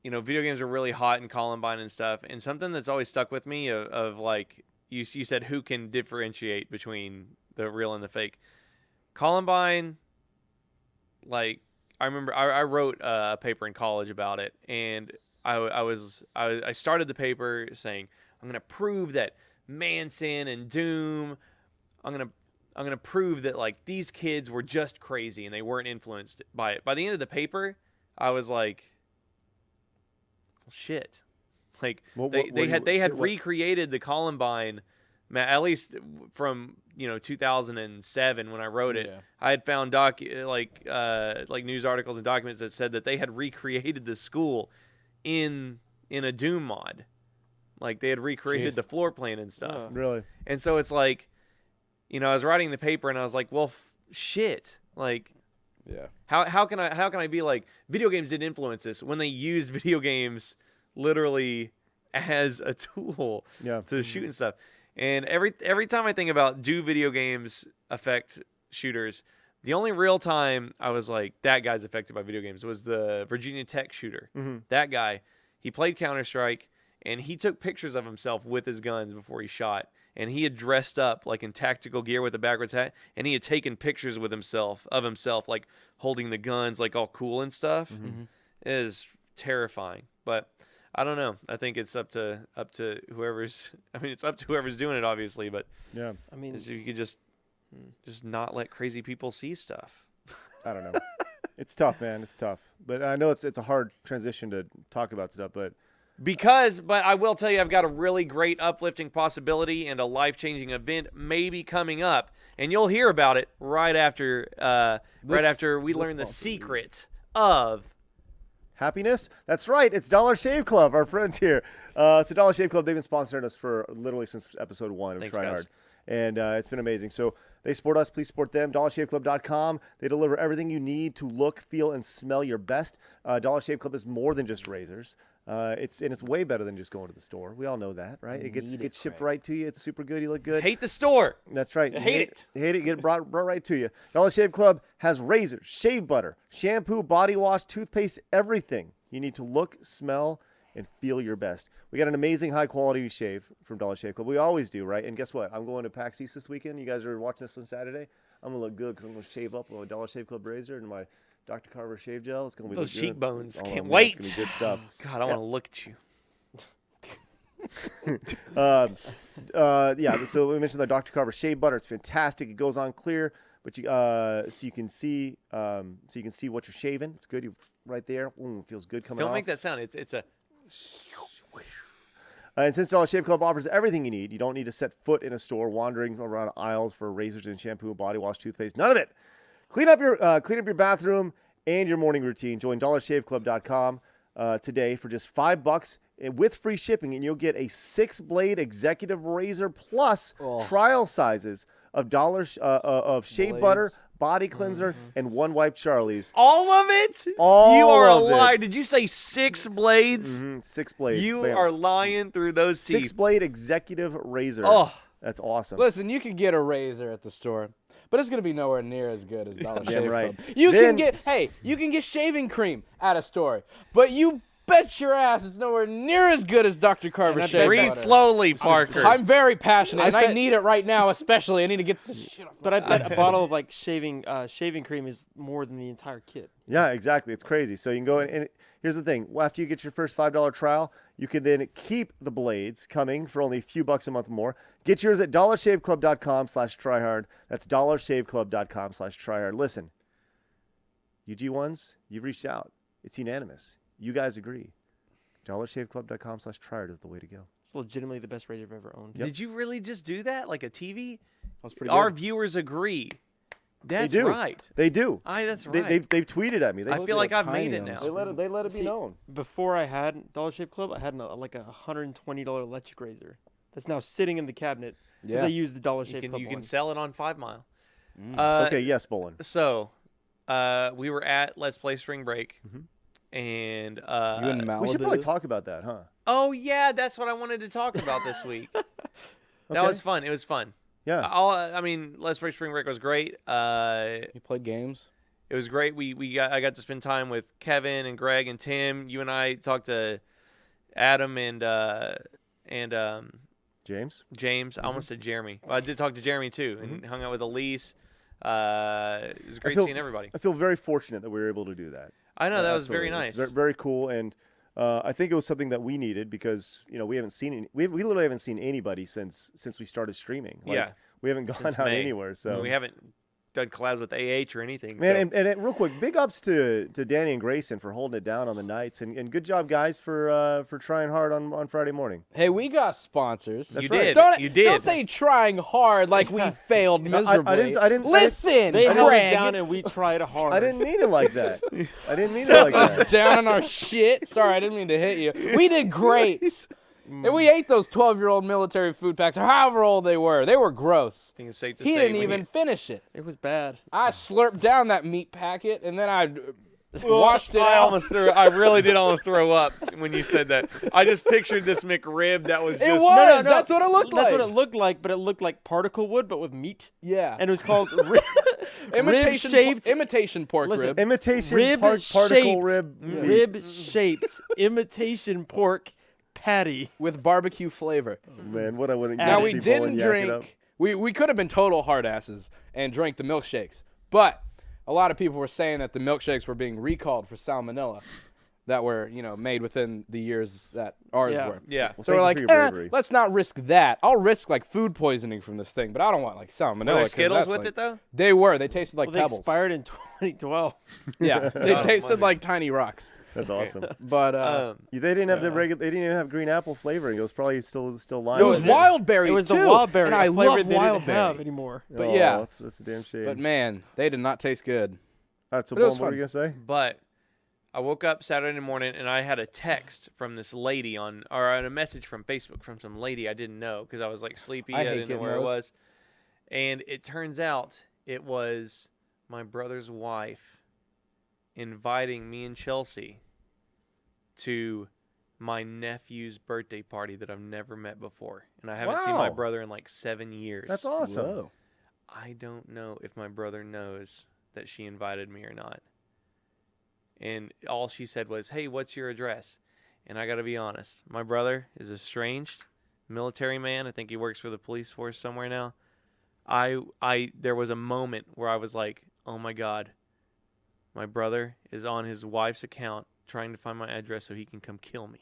games are really hot in Columbine and stuff, and something that's always stuck with me of like you said, who can differentiate between the real and the fake. Columbine, like, I remember I wrote a paper in college about it, and I started the paper saying, I'm gonna prove that Manson and Doom, I'm gonna prove that, like, these kids were just crazy and they weren't influenced by it. By the end of the paper, I was like, well, shit. Like, they had recreated the Columbine, at least from 2007 when I wrote it. Yeah. I had found like news articles and documents that said that they had recreated the school in a Doom mod. Like, they had recreated the floor plan and stuff. Really? And so it's like, I was writing the paper and I was like, well, shit. Like, Yeah. how can I be like, video games did influence this when they used video games literally as a tool to shoot and stuff. And every time I think about, do video games affect shooters, the only real time I was like, that guy's affected by video games was the Virginia Tech shooter. Mm-hmm. That guy, he played Counter-Strike, and he took pictures of himself with his guns before he shot. And he had dressed up like in tactical gear with a backwards hat, and he had taken pictures with himself, like holding the guns, like all cool and stuff. Mm-hmm. It is terrifying, but I don't know. I think it's up to whoever's. I mean, it's up to whoever's doing it, obviously. But Yeah. I mean, you could just not let crazy people see stuff. I don't know. It's tough, man. It's tough. But I know it's a hard transition to talk about stuff. But But I will tell you, I've got a really great uplifting possibility and a life-changing event maybe coming up, and you'll hear about it right after we learn the secret of happiness? That's right. It's Dollar Shave Club, our friends here. So Dollar Shave Club, they've been sponsoring us for literally since episode 1 of Thanks, Try guys. Hard. And it's been amazing. So they support us. Please support them. DollarShaveClub.com. They deliver everything you need to look, feel, and smell your best. Dollar Shave Club is more than just razors. It's way better than just going to the store. We all know that, right? It gets shipped right to you. It's super good. You look good. hate the store. That's right. I hate it. Hate it. Get it brought right to you. Dollar Shave Club has razors, shave butter, shampoo, body wash, toothpaste, everything you need to look, smell, and feel your best. We got an amazing high-quality shave from Dollar Shave Club. We always do, right? And guess what? I'm going to PAX East this weekend. You guys are watching this on Saturday. I'm going to look good because I'm going to shave up with a Dollar Shave Club razor and my Dr. Carver shave gel. It's going to be Those look good. cheekbones. Oh, Can't man, wait. It's going to be good stuff. God, I want to look at you. So we mentioned the Dr. Carver shave butter. It's fantastic. It goes on clear, but so you can see what you're shaving. It's good. You right there. It feels good coming Don't off. make that sound. It's a. And since Dollar Shave Club offers everything you need, you don't need to set foot in a store wandering around aisles for razors and shampoo, body wash, toothpaste. None of it. Clean up your bathroom and your morning routine. Join DollarShaveClub.com today for just $5 and with free shipping, and you'll get a 6-blade executive razor plus trial sizes of of shave Blades. butter, body cleanser, and one wipe Charlie's. All of it? All You are a of it. liar. Did you say 6 blades? 6 blades. You Bam. are lying through those teeth. 6-blade executive razor. Oh. That's awesome. Listen, you can get a razor at the store, but it's gonna be nowhere near as good as Dollar Shave right. Club. You Then- can get shaving cream at a store, but you bet your ass it's nowhere near as good as Dr. Carver's shave Breathe butter. slowly, Parker. I'm very passionate, and I bet- need it right now, especially. I need to get this shit off. But I bet a bottle of like shaving cream is more than the entire kit. Yeah, exactly. It's crazy. So you can go in, and here's the thing. After you get your first $5 trial, you can then keep the blades coming for only a few bucks a month more. Get yours at dollarshaveclub.com/tryhard. That's dollarshaveclub.com/tryhard. Listen, you G1s, you've reached out. It's unanimous. You guys agree. dollarshaveclub.com/tryhard is the way to go. It's legitimately the best razor I've ever owned. Yep. Did you really just do that? Like a TV? That's pretty Our good. viewers agree. That's do. right. They do. That's right. They've tweeted at me. I feel like I've made tiny it ones. now. They let it be See, known. Before I had Dollar Shave Club, I had like a $120 electric razor that's now sitting in the cabinet because Yeah. I use the Dollar You Shave can Club you can one. sell it on 5 Mile. Okay, yes, Bolin. So, we were at Let's Play Spring Break, and You in Malibu? We should probably talk about that, huh? oh yeah, that's what I wanted to talk about this week. That Okay. was fun. It was fun. Yeah. I mean, Let's Play Spring Break was great. You played games? It was great. I got to spend time with Kevin and Greg and Tim. You and I talked to Adam and James? James. I almost said Jeremy. Well, I did talk to Jeremy too, and hung out with Elise. It was great seeing everybody. I feel very fortunate that we were able to do that. I know Yeah, that was very absolutely. nice. It's very cool, and I think it was something that we needed because we haven't seen we literally haven't seen anybody since we started streaming. Like, Yeah. we haven't gone Since out May. anywhere. So We haven't done collabs with AH or anything. man, so. and real quick, big ups to Danny and Grayson for holding it down on the nights, and good job guys for trying hard on Friday morning. Hey, we got sponsors. That's You right. did. Don't, You did. Don't say trying hard like we failed miserably. I didn't- Listen, They held Craig, it down and we tried hard. I didn't mean it like that. I didn't mean it like that. down on our shit. Sorry, I didn't mean to hit you. We did great. And we ate those 12-year-old military food packs, or however old they were. They were gross. I think it's safe to He say didn't when even you- finish it. It was bad. I slurped down that meat packet, and then I washed it I out. almost threw. I really did almost throw up when you said that. I just pictured this McRib that was just. It was. That's what it looked like. That's what it looked like, but it looked like particle wood, but with meat. Yeah. And it was called imitation pork Listen, rib. Imitation particle rib meat. rib-shaped imitation pork patty. with barbecue flavor. Man, what I wouldn't Now, Now get we to see Bolin didn't yak it up. drink. We could have been total hard asses and drank the milkshakes, but a lot of people were saying that the milkshakes were being recalled for salmonella, that were made within the years that ours Yeah. were. Yeah. Well, So we're thank like, you for your bravery. let's not risk that. I'll risk like food poisoning from this thing, but I don't want like salmonella. Were there 'cause Skittles that's, with like- it though? They were. They tasted like Well, they pebbles. expired in 2012. Yeah, they Oh, tasted my. like tiny rocks. That's awesome. But They didn't have the regular. They didn't even have green apple flavoring. It was probably still lime. it was wild berry It was too, the wild berry, and a I flavor love they didn't wild have berry. anymore. But Oh, yeah. that's a damn shame. But man, they did not taste good. All right, so but it was Bolin, what were fun. you gonna say? But I woke up Saturday morning and I had a text from this lady or a message from Facebook from some lady I didn't know because I was like sleepy. I I hate didn't know getting where it those. was. And it turns out it was my brother's wife inviting me and Chelsea to my nephew's birthday party that I've never met before. And I haven't seen my Wow. brother in like 7 years. That's awesome. Whoa. I don't know if my brother knows that she invited me or not. And all she said was, "Hey, what's your address?" And I got to be honest, my brother is estranged military man. I think he works for the police force somewhere now. There was a moment where I was like, "Oh my God, my brother is on his wife's account trying to find my address so he can come kill me."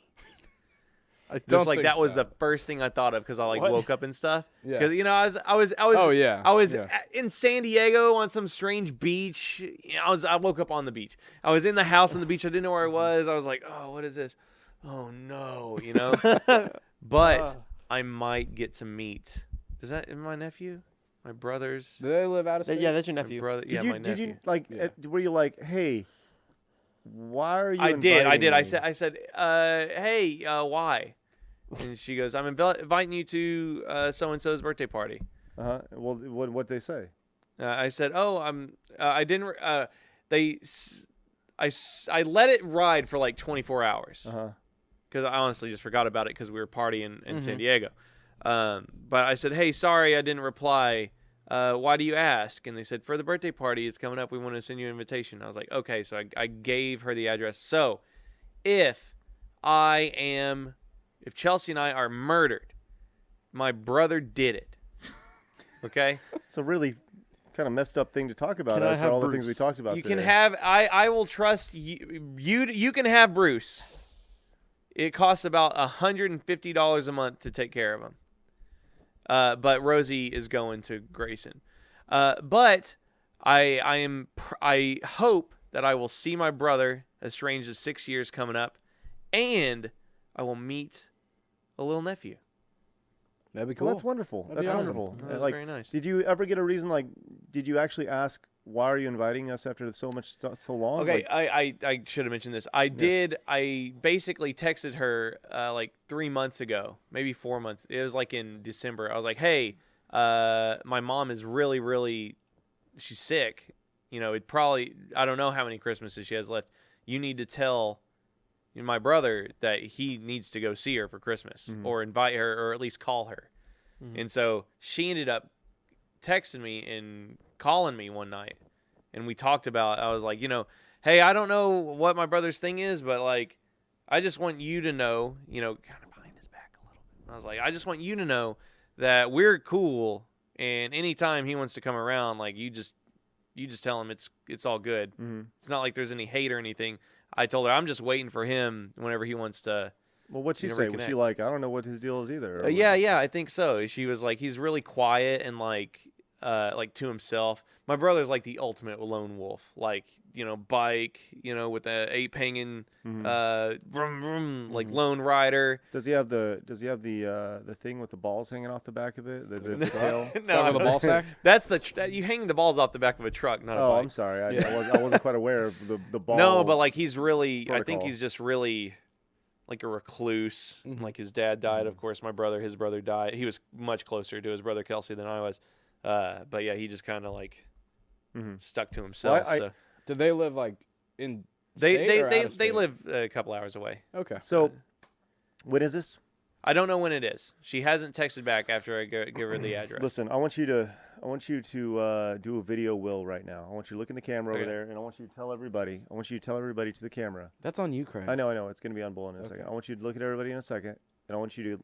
I Just like that was the first thing I thought of because I What? woke up and stuff. Yeah. Because I was Oh, yeah. I was Yeah. in San Diego on some strange beach. I woke up on the beach. I was in the house on the beach. I didn't know where I was. I was like, oh, what is this? Oh no, But I might get to meet. Is that my nephew? My brother's Do they live out of state? Yeah, that's your my nephew. brother. Did Yeah, you my did nephew. you like Yeah. were you like, hey, why are you? I did. inviting I me? said, hey, why? And she goes, I'm inviting you to so and so's birthday party. Well, what they say? I said, oh, I didn't. I let it ride for like 24 hours because I honestly just forgot about it because we were partying in San Diego. But I said, hey, sorry, I didn't reply. Why do you ask? And they said, for the birthday party, it's coming up. We want to send you an invitation. I was like, okay. So I gave her the address. So if Chelsea and I are murdered, my brother did it. Okay? It's a really kind of messed up thing to talk about Can I after have all the things we Bruce? talked about You today. can have, I will trust you. You can have Bruce. It costs about $150 a month to take care of him. But Rosie is going to Grayson. But I hope that I will see my brother, estranged of 6 years coming up, and I will meet a little nephew. That'd be cool. Well, that's wonderful. That'd be That's awesome. wonderful. That was Like, very nice. did you ever get a reason? Like, did you actually ask why are you inviting us after so long? Okay, Like, I should have mentioned this. I did. I basically texted her like 3 months ago, maybe 4 months. It was like in December. I was like, hey, my mom is really, she's sick. You know, I don't know how many Christmases she has left. You need to tell my brother that he needs to go see her for Christmas or invite her or at least call her. And so she ended up texting me and calling me one night. And we talked about, I was like, hey, I don't know what my brother's thing is, but like, I just want you to know, kind of behind his back a little bit. I was like, I just want you to know that we're cool. And anytime he wants to come around, like you just tell him it's all good. It's not like there's any hate or anything. I told her I'm just waiting for him whenever he wants to. well, what'd she say? Was she reconnect. like, I don't know what his deal is either? Or was Yeah, I think so. She was like, he's really quiet and like to himself. My brother's like the ultimate lone wolf. Like, bike, with the ape hanging, vroom, vroom, like lone rider. Does he have the thing with the balls hanging off the back of it? The tail? Talking about the ball sack? That's you hang the balls off the back of a truck, not a Oh, bike. I'm sorry. I wasn't quite aware of the ball. No, but like he's really, I think protocol. he's just really like a recluse. Like his dad died, of course. His brother died. He was much closer to his brother Kelsey than I was. But yeah, he just kind of like stuck to himself. Well, So Did they live like in they state or out of they state? live a couple hours away. Okay. So, when is this? I don't know when it is. She hasn't texted back after I give her the address. Listen, I want you to do a video will right now. I want you to look in the camera over Okay. there, and I want you to tell everybody. I want you to tell everybody to the camera. That's on you, Craig. I know. It's going to be on Bull in a second. I want you to look at everybody in a second, and I want you to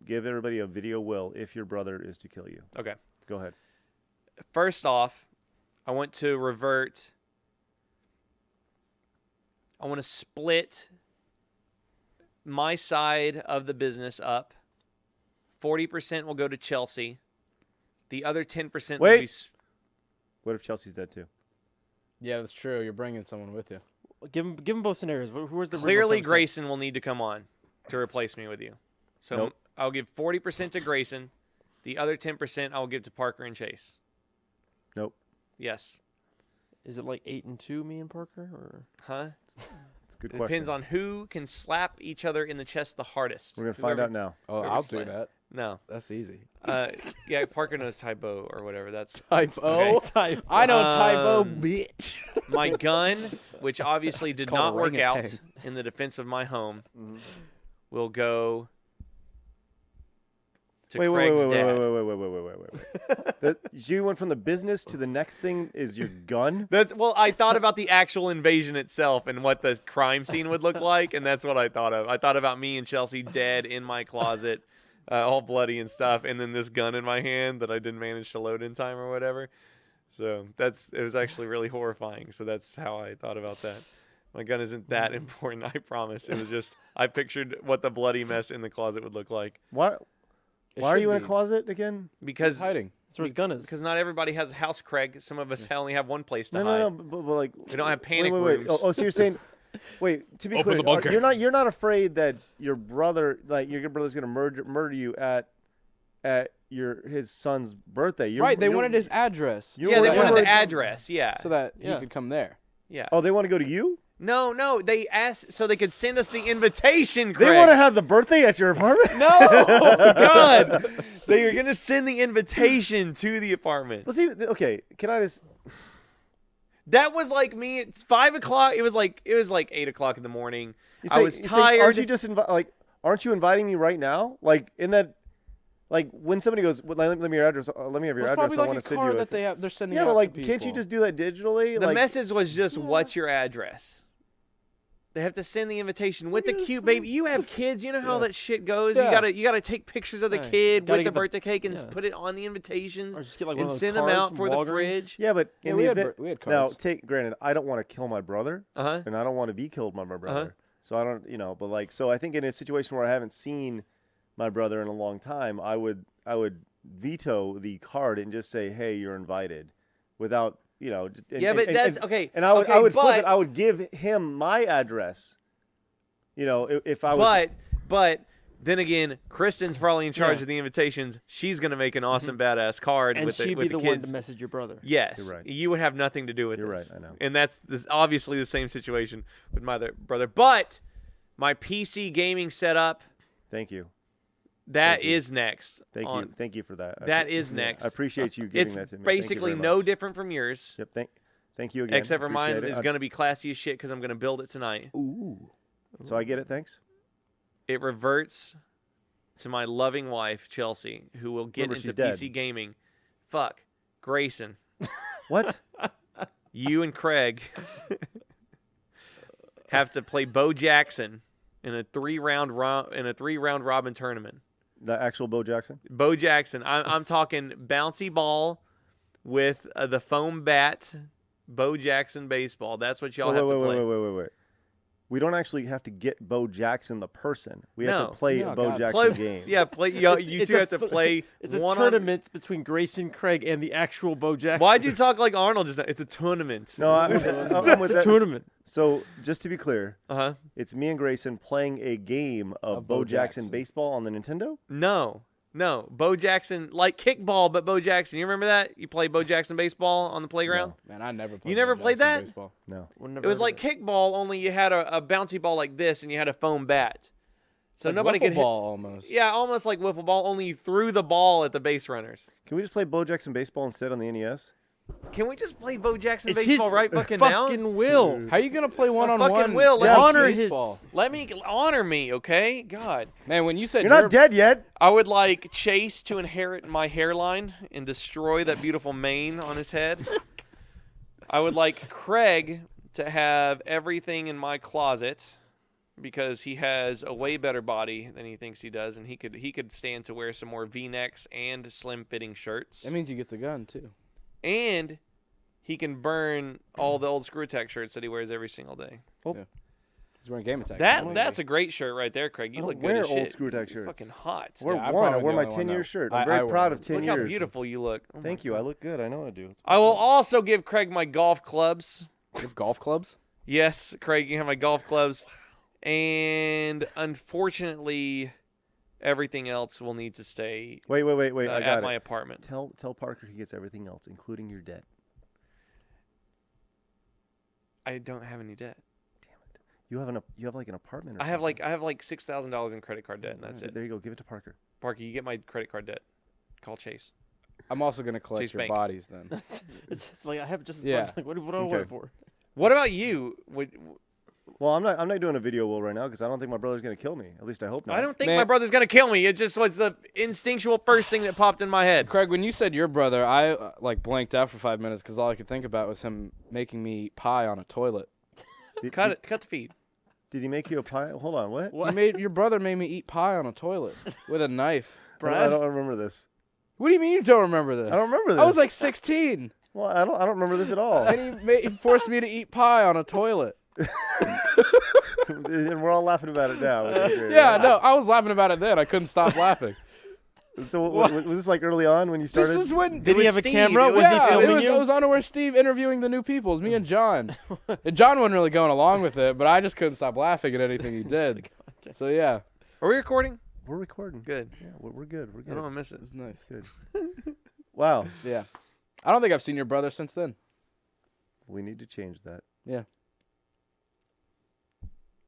give everybody a video will if your brother is to kill you. Okay. Go ahead. First off, I want to revert. I want to split my side of the business up. 40% will go to Chelsea. The other 10% will Wait. be. What if Chelsea's dead too? Yeah, that's true. You're bringing someone with you. Give him both scenarios. Who was the original Clearly, 10%? Grayson will need to come on to replace me with you. So Nope. I'll give 40% to Grayson. The other 10% I'll give to Parker and Chase. Nope. Yes. Is it like 8-2, me and Parker, or Huh? It's a good It question. depends on who can slap each other in the chest the hardest. We're gonna find Whoever- out now. Oh, Whoever I'll do sla- that. No. That's easy. Yeah, Parker knows Tybo or whatever. That's Typo. Okay. I know typo, Um, bitch. my gun, which obviously did called not a work out orangutan. in the defense of my home, will go to Wait, Craig's dad. wait. You went from the business to the next thing is your gun. Well, I thought about the actual invasion itself and what the crime scene would look like, and that's what I thought of. I thought about me and Chelsea dead in my closet, all bloody and stuff, and then this gun in my hand that I didn't manage to load in time or whatever. So it was actually really horrifying. So that's how I thought about that. My gun isn't that important, I promise. It was just I pictured what the bloody mess in the closet would look like Why It are should you in a be. closet again? because Hiding? that's where his gun is? because not everybody has a house, Craig. Some of us only have one place to hide. No. But like We don't have panic wait. rooms. Oh, so you're saying? Wait, to be Open clear, the bunker. you're not afraid that your brother, like your brother's gonna murder you at his son's birthday. Right. They wanted his address you Yeah, were- they you wanted were- the address. Yeah. so that Yeah. he could come there. Yeah. Oh, they want to go to you? No, they asked so they could send us the invitation, Craig. They want to have the birthday at your apartment? No, God. They were going to send the invitation to the apartment. Well, see, okay, can I just? That was like me. It's 5 o'clock. It was like 8 o'clock in the morning. You I was you tired. aren't you just aren't you inviting me right now? Like in that, Like when somebody goes, let me your address. Let me have your It's address. probably I like want a to send card you. that they're sending Yeah, out but like, to people. can't you just do that digitally? The like, message was just, "What's your address?" They have to send the invitation with the cute baby. You have kids, you know how that shit goes. Yeah. You gotta take pictures of the Yeah, kid gotta with the get the- birthday cake and yeah. put it on the invitations Or just get like one and of those send them cards out from for the Walgreens. fridge. Yeah, but Yeah, in we the had event, we had now cards. granted, I don't want to kill my brother, Uh huh. and I don't want to be killed by my brother. So I don't, but like, so I think in a situation where I haven't seen my brother in a long time, I would veto the card and just say, hey, you're invited, without, Okay. And I would okay, flip but, it. I would give him my address. If I was. But then again, Kristen's probably in charge of the invitations. She's gonna make an awesome badass card And with she'd with be the one kids. to message your brother. Yes, You're right. You would have nothing to do with You're this. right, I know. And that's obviously the same situation with my other brother. But my PC gaming setup, Thank you. that Thank you. is next. Thank you for that. That is next. I appreciate you giving It's that to me. Thank you basically very no much. different from yours, Yep. Thank you again. except for mine Appreciate it. is going to be classy as shit because I'm going to build it tonight. Ooh. So I get it. Thanks. It reverts to my loving wife, Chelsea, who will get Remember, into she's dead. PC gaming. Fuck. Grayson. What? You and Craig have to play Bo Jackson in a three-round robin tournament. The actual Bo Jackson? Bo Jackson. I'm talking bouncy ball with the foam bat. Bo Jackson baseball. That's what y'all have to play. Wait. We don't actually have to get Bo Jackson the person. We have No. to play No, a Bo God. Jackson game. Yeah, play. You two have to play. It's a one tournament between Grayson, Craig, and the actual Bo Jackson. Why'd you talk like Arnold just now? It's a tournament. No, I'm with It's a that. tournament. So just to be clear, Uh-huh. it's me and Grayson playing a game of Bo Jackson baseball on the Nintendo. No. Bo Jackson, like kickball, but Bo Jackson. You remember that? You play Bo Jackson baseball on the playground? Man, I never played. You never Bo played Jackson that? Baseball. No. It was like kickball, only you had a bouncy ball like this, and you had a foam bat. So Like nobody wiffle could ball almost. hit. Yeah, almost like wiffle ball, only you threw the ball at the base runners. Can we just play Bo Jackson baseball instead on the NES? Can we just play Bo Jackson It's baseball his right fucking now? fucking will. How you gonna play one on fucking one? will. Let honor his- baseball. Let me honor me, okay? God. Man, when you said You're not dead yet. I would like Chase to inherit my hairline and destroy that beautiful mane on his head. I would like Craig to have everything in my closet because he has a way better body than he thinks he does, and he could stand to wear some more V-necks and slim-fitting shirts. that means you get the gun too. And he can burn all the old Screw Attack shirts that he wears every single day. He's wearing Game Attack. That's a great shirt right there, Craig. You I look don't good wear as old shit. Screw Attack You're shirts. fucking hot. We're Yeah, I'm one. I probably wear the my only one 10-year that- shirt. I I'm very wear proud one. of 10 Look years. how beautiful you look. Oh my Thank you. I look good. I know I do. I will also give Craig my golf clubs. You have golf clubs? Yes, Craig, you can have my golf clubs. And unfortunately, everything else will need to stay Wait. I at got my it. apartment. Tell Parker he gets everything else, including your debt. I don't have any debt. You have like an apartment. Or I have something. like $6,000 in credit card debt, and that's it. There you go. Give it to Parker. Parker, you get my credit card debt. Call Chase. I'm also gonna collect Chase your Bank. bodies then. It's like I have just as Yeah. much. Like what do I Okay. want it for? What about you? Well, I'm not doing a video will right now because I don't think my brother's gonna kill me. At least I hope not. I don't think Man. my brother's gonna kill me. It just was the instinctual first thing that popped in my head. Craig, when you said your brother, I like blanked out for 5 minutes because all I could think about was him making me eat pie on a toilet. Cut the feed. Did he make you a pie? Hold on. What? Your brother made me eat pie on a toilet with a knife. I don't remember this. What do you mean you don't remember this? I don't remember this. I was like 16, Well, I don't remember this at all. and he forced me to eat pie on a toilet. And we're all laughing about it now. which is great, Yeah, right? no, I was laughing about it then. I couldn't stop laughing. So was this like early on when you started? This is when. Did he have a Steve. camera? It Was yeah, he filming it was, you? I was on where Steve interviewing the new people. It was me and John. And John wasn't really going along with it, but I just couldn't stop laughing at anything he did. So yeah, Are we recording? We're recording. Good. Yeah, we're good. We're I good. don't want to miss it. it's nice. Good. Wow. Yeah, I don't think I've seen your brother since then. We need to change that. Yeah.